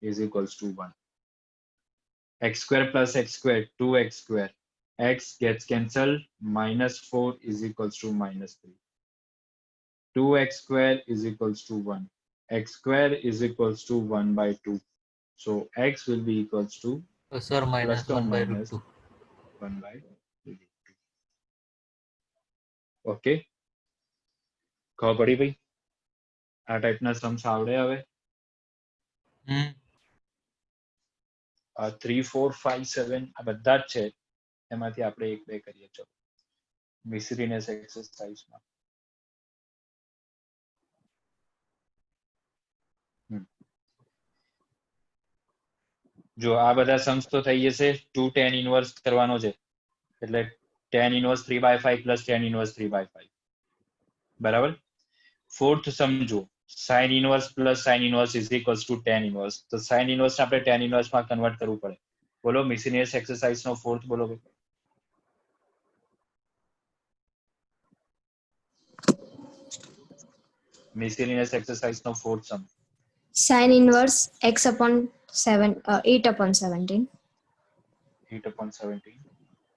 is equals to 1 x square plus x square 2x square x gets cancelled minus 4 is equals to minus 3 2x square is equals to 1 x square is equals to 1 by 2 so x will be equals to sir plus or -1 by minus √2. 1 by 2 okay ખબર પડી ભાઈ આ ટાઈપના Sam's આવડે હવે 3 4 5 7 આ બધા જ છે એમાંથી આપણે એક બે કરીએ ચલો મિસરીનેસ એક્સરસાઇઝમાં જો આ બધા સમ્સ તો થઈ જશે 2 tan ઇન્વર્સ કરવાનો છે એટલે tan inverse 3/5 plus tan inverse 3/5 બરાબર ફોર્થ સમજો sin inverse plus sin inverse is equals to tan inverse તો sin ઇન્વર્સ આપણે tan ઇન્વર્સ માં કન્વર્ટ કરવું પડે બોલો મિસેલિનિયસ એક્સરસાઇઝ નો ફોર્થ બોલો ભાઈ મિસેલિનિયસ exercise no fourth sum sin inverse x upon 8 upon 17 8 upon 17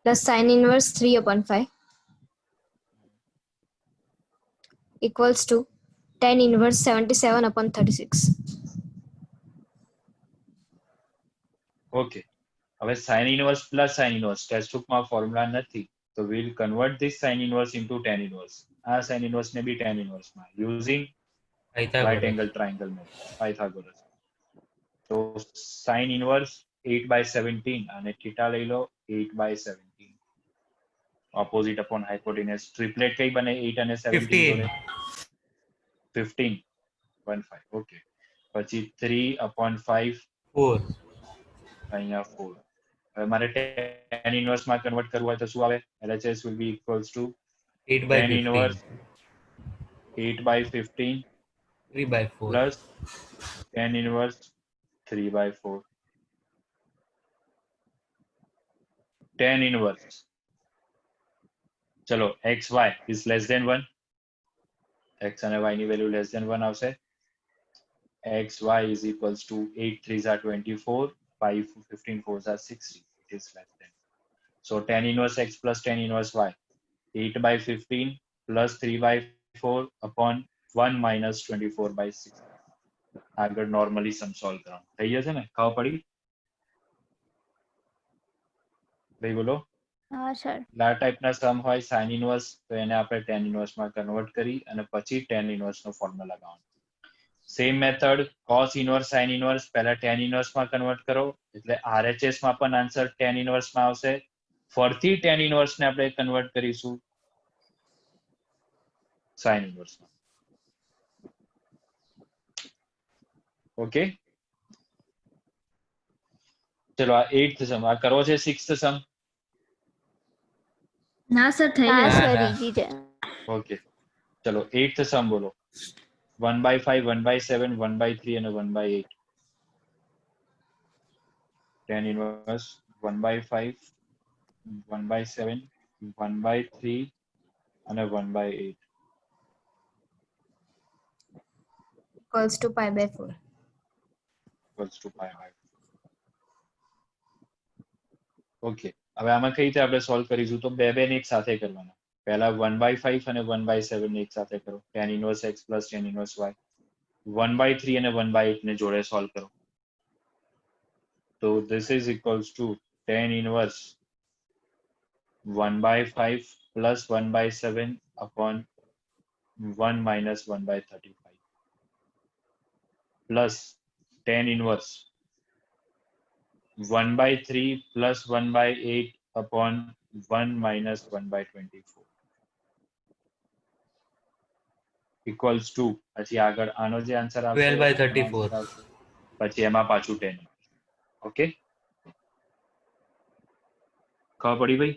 plus sin inverse 3 upon 5 equals to tan inverse 77 upon 36. Okay હવે sin inverse plus sin inverse text બુકમાં formula નથી તો we'll convert this sin inverse into tan inverse આ sin inverse ને બી tan inverse માં using right angle triangle method Pythagoras તો sin inverse 8/17 અને theta લઈ લો 8/17 opposite upon hypotenuse triplet કઈ બને 8 અને 17 જોડે 15 15 ઓકે પછી 3 upon 5 4 અહીંયા 4 હવે મારે tan inverse માં કન્વર્ટ કરવું હોય તો શું આવે LHS will be equals to 8/15 tan inverse 8/15 3/4 plus tan inverse 3/4 tan inverse ચલો xy is less than 1 x અને y ની વેલ્યુ less than 1 આવશે xy is equals to 8 3s are 24 5 15 4s are 60 it is less than so tan inverse x plus tan inverse y 8/15 plus 3/4 upon 1 minus 24/6 આગળ normally સમ solve કરવાનું થઈ જશે ને ખબર પડી ભાઈ બોલો હા સર આ ટાઈપના સમ હોય sin ઇન્વર્સ તો એને આપણે tan ઇન્વર્સ માં કન્વર્ટ કરી અને પછી tan ઇન્વર્સ નો ફોર્મ્યુલા લગાવવાનો same method cos inverse sin inverse પહેલા tan ઇન્વર્સ માં કન્વર્ટ કરો એટલે RHS માં પણ આન્સર tan ઇન્વર્સ માં આવશે ફરીથી tan ઇન્વર્સ ને આપણે કન્વર્ટ કરીશું sin ઇન્વર્સ માં ઓકે ચલો આ 8th સમ આ કરવો છે 6th સમ ના સર થઈ હા જશે સર ઈઝી છે ઓકે ચલો 8th સમ બોલો 1/5 1/7 1/3 અને 1/8 tan inverse 1/5 1/7 1/3 અને 1/8 equals to pi by 4. equals to pi by 4 okay હવે આમાં કઈ રીતે આપણે સોલ્વ કરીશું તો બે ને એક સાથે કરવાના પહેલા 1/5 અને 1/7 ને એક સાથે કરો tan inverse x plus tan inverse y 1/3 અને 1/8 ને જોડે સોલ્વ કરો તો this is equals to tan inverse 1/5 plus 1/7 upon 1 minus 1/35 plus tan inverse 1/3 plus 1/8 upon 1 minus 1/24 equals to પછી આગળ આનો જે આન્સર આવશે 12/34. પછી એમાં પાછું 10. ઓકે, ખબર પડી ભાઈ?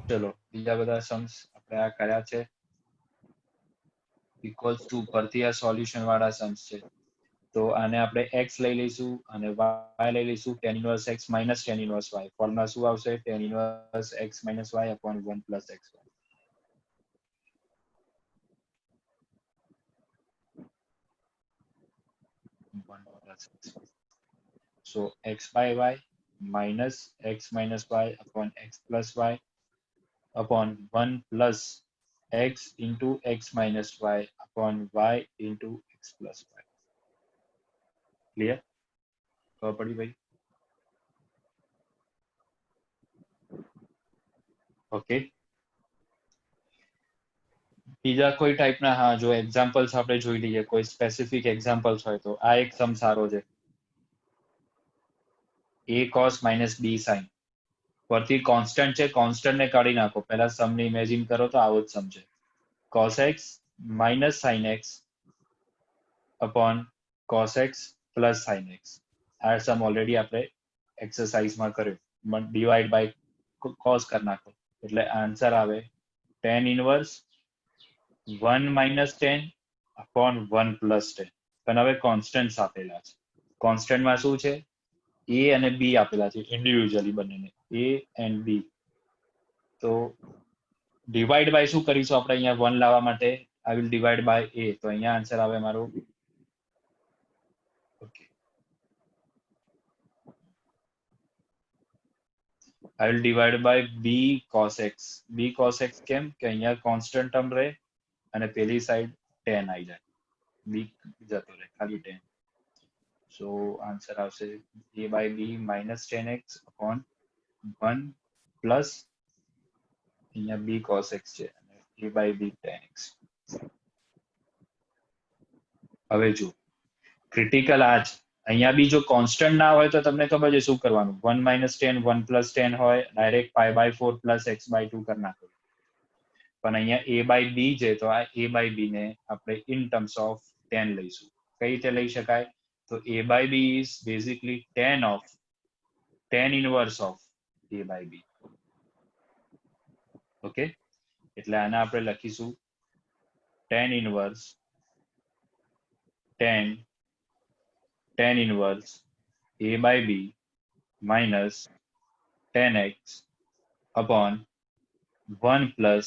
ચલો બીજા બધા સમ્સ આપણે આ કર્યા છે. ઇક્વલ્સ ટુ પરથી આ સોલ્યુશન વાળા સમ્સ છે, તો આને આપણે x લઈ લઈશું અને y લઈ લઈશું. tan inverse x minus tan inverse y formula શું આવશે? tan inverse x minus y upon 1 plus xy. So x by y minus x minus y upon x plus y upon 1 plus x into x minus y upon y into x plus y. Clear? ખબર પડી ભાઈ? Okay, બીજા કોઈ ટાઈપના હા જો examples આપણે જોઈ લઈએ, કોઈ સ્પેસિફિક એક્ઝામ્પલ્સ હોય તો આ એક સમ સારો છે. a cos minus b sin પરથી કોન્સ્ટન્ટ છે, કોન્સ્ટન્ટ ને કાઢી નાખો. પહેલા સમ ને ઇમેજિન કરો તો આવો જ સમ છે. cos x minus sin x upon cos x plus sin x. આ સમ ઓલરેડી આપણે એક્સરસાઇઝમાં કર્યો. ડિવાઈડ બાય cos કરી નાખો એટલે આન્સર આવે tan inverse 1 minus 10 upon 1 plus 10. પણ હવે કોન્સ્ટન્ટ્સ આપેલા છે. કોન્સ્ટન્ટમાં શું છે? a અને b આપેલા છે ઇન્ડિવિડ્યુઅલી બંનેને, a and b. તો ડિવાઈડ બાય શું કરીશું આપણે અહીંયા 1 લાવવા માટે? I will divide by a. તો અહીંયા આન્સર આવે મારો okay, I will divide by b cos x. b cos x કેમ કે અહીંયા કોન્સ્ટન્ટ ટર્મ રહે અને પેલી સાઈડ 10 આવી જાય, b જતો રહે, ખાલી 10. So answer આવશે a by b minus 10x upon 1 plus અહીંયા b cos x છે અને a by b tan x. હવે જો ક્રિટિકલ આ જ અહીંયા બી જો કોન્સ્ટન્ટ ના હોય તો તમને ખબર છે શું કરવાનું? 1 minus 10 1 plus 10 હોય ડાયરેક્ટ pi/4 plus x/2 કરી નાખો. પણ અહીંયા a by b છે તો આ a by b ને આપણે ઇન ટર્મ્સ ઓફ 10 લઈશું. કઈ રીતે લઈ શકાય? તો a by b is basically tan inverse of a by b. Okay, એટલે આને આપણે લખીશું tan inverse a by b minus 10x upon 1 plus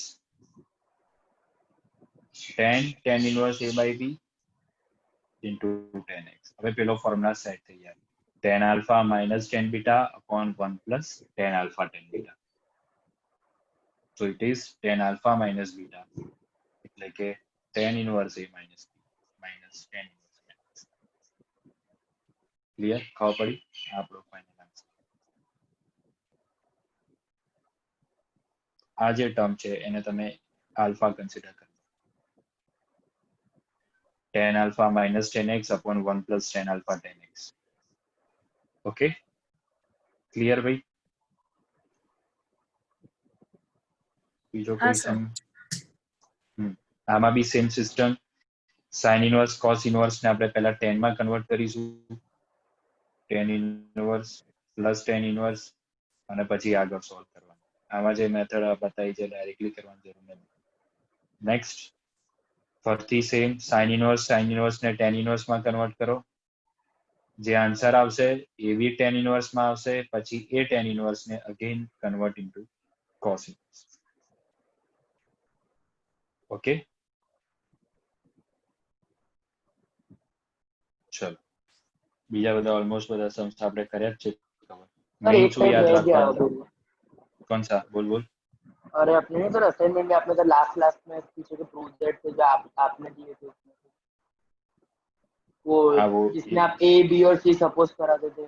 tan inverse a by b into 10x. હવે પેલો ફોર્મ્યુલા સેટ થઈ જાય. tan alpha minus tan beta upon 1 plus tan alpha tan beta. So it is tan alpha minus beta. એટલે કે tan inverse a minus b minus tan inverse a. Clear? ખબર પડી? આપણો final answer. આ જે term છે એને તમે આલ્ફા કન્સિડર કરો. tan alpha minus 10x upon 1 plus tan alpha 10x. Okay? Clear ભાઈ? બીજો કોઈ સમ? આમાં બી same system. sin inverse cos inverse ને આપણે પહેલા tan માં કન્વર્ટ કરીશું. tan inverse plus tan inverse અને પછી આગળ સોલ્વ કરવાનું. આમાં જે મેથડ બતાવી છે ડાયરેક્ટલી કરવાની જરૂર નથી. નેક્સ્ટ ફરીથી સેમ sin inverse ને tan inverse માં કન્વર્ટ કરો. જે આન્સર આવશે એ બી tan inverse માં આવશે, પછી એ tan inverse ને again convert into cos inverse. Okay, ચલો બીજા બધા ઓલમોસ્ટ બધા સમ્સ આપણે કર્યા જ છે. મેઇન શું યાદ રાખવાનું? कौन सा? बोल बोल. अरे अपने नहीं तो असाइनमेंट में आपने तो लास्ट में पीछे के प्रोजेक्ट थे जो आपने दिए थे उसमें वो जिसमें आप ए बी और सी सपोज कराते थे.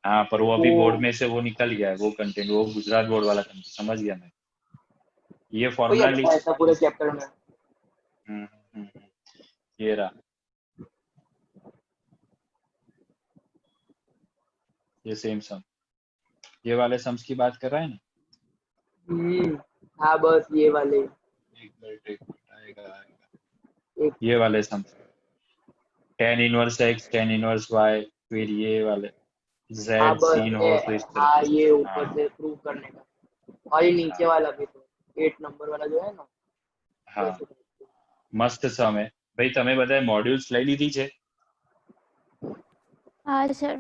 हाँ, पर वो अभी बोर्ड में से वो निकल गया है, वो कंटेंट, वो गुजरात बोर्ड वाला कंटेंट, समझ गया मैं। ये कोई फॉर्मूला अच्छा लिस्ट, ऐसा पूरे चैप्टर में। ये रहा, ये सेम सम, ये वाले सम्स की बात कर रहा है ना। हाँ बस ये वाले एक मिनट आएगा, ये वाले sums, tan inverse x, tan inverse y, फिर ये वाले z हाँ बस sin हो तो इस तरह हाँ से। ये ऊपर से प्रूव करने का, और ये नीचे वाला भी तो 8 नंबर वाला जो है ना। हाँ, મસ્ત સમ હે ભાઈ। તમે બધાએ મોડ્યુલ્સ લઈ લીધી છે? हाँ सर।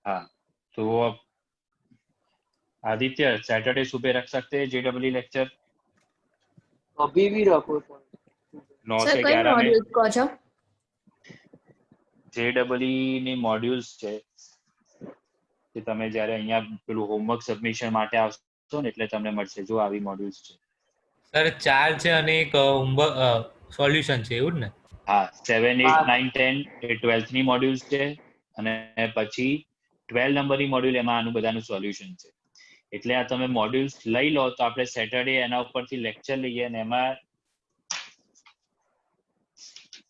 हाँ, तो अब आदित्य सैटरडे सुबह रख सकते हैं जेडब्ल्यू लेक्चर? अभी भी रखो सर। 9 સર से કઈ 11 में મોડ્યુલ કહો છો? જેડબલઈ ની મોડ્યુલ્સ છે કે તમે જ્યારે અહીંયા પેલું હોમવર્ક સબમિશન માટે આવશો ને એટલે તમને મળશે, જો આવી મોડ્યુલ્સ છે સર 4 છે અને એક સોલ્યુશન છે, એવું જ ને? હા, 7 8 9 10 એ 12th ની મોડ્યુલ્સ છે, અને પછી 12 નંબરની મોડ્યુલ, એમાં આનું બધાનું સોલ્યુશન છે। એટલે આ તમે મોડ્યુલ્સ લઈ લો તો આપણે સેટરડે એના ઉપરથી લેક્ચર લઈએ, અને એમાં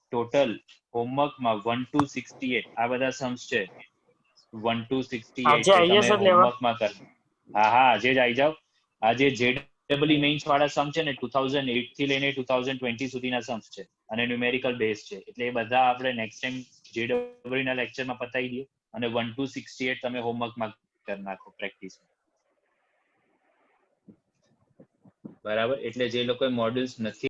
ટોટલ હોમવર્કમાં 1 to 68 આ બધા સમ્સ છે, 1 to 68 આજે એ આવીએ તમે સર લેવા? હોમવર્કમાં કરો। હા હા, આજે જ આવી જાઓ। આ જે જેડબલઈ મેઇન્સ વાળા સમ છે ને 2008 થી લઈને 2020 સુધીના સમ્સ છે, અને ન્યુમેરિકલ બેઝ છે, એટલે એ બધા આપણે નેક્સ્ટ ટાઈમ જેડબલઈ ના લેક્ચરમાં પતાવી દઈએ, અને 1 to 68 તમે હોમવર્કમાં કરી નાખો પ્રેક્ટિસ। બરાબર, એટલે જે લોકોએ મોડ્યુલ્સ નથી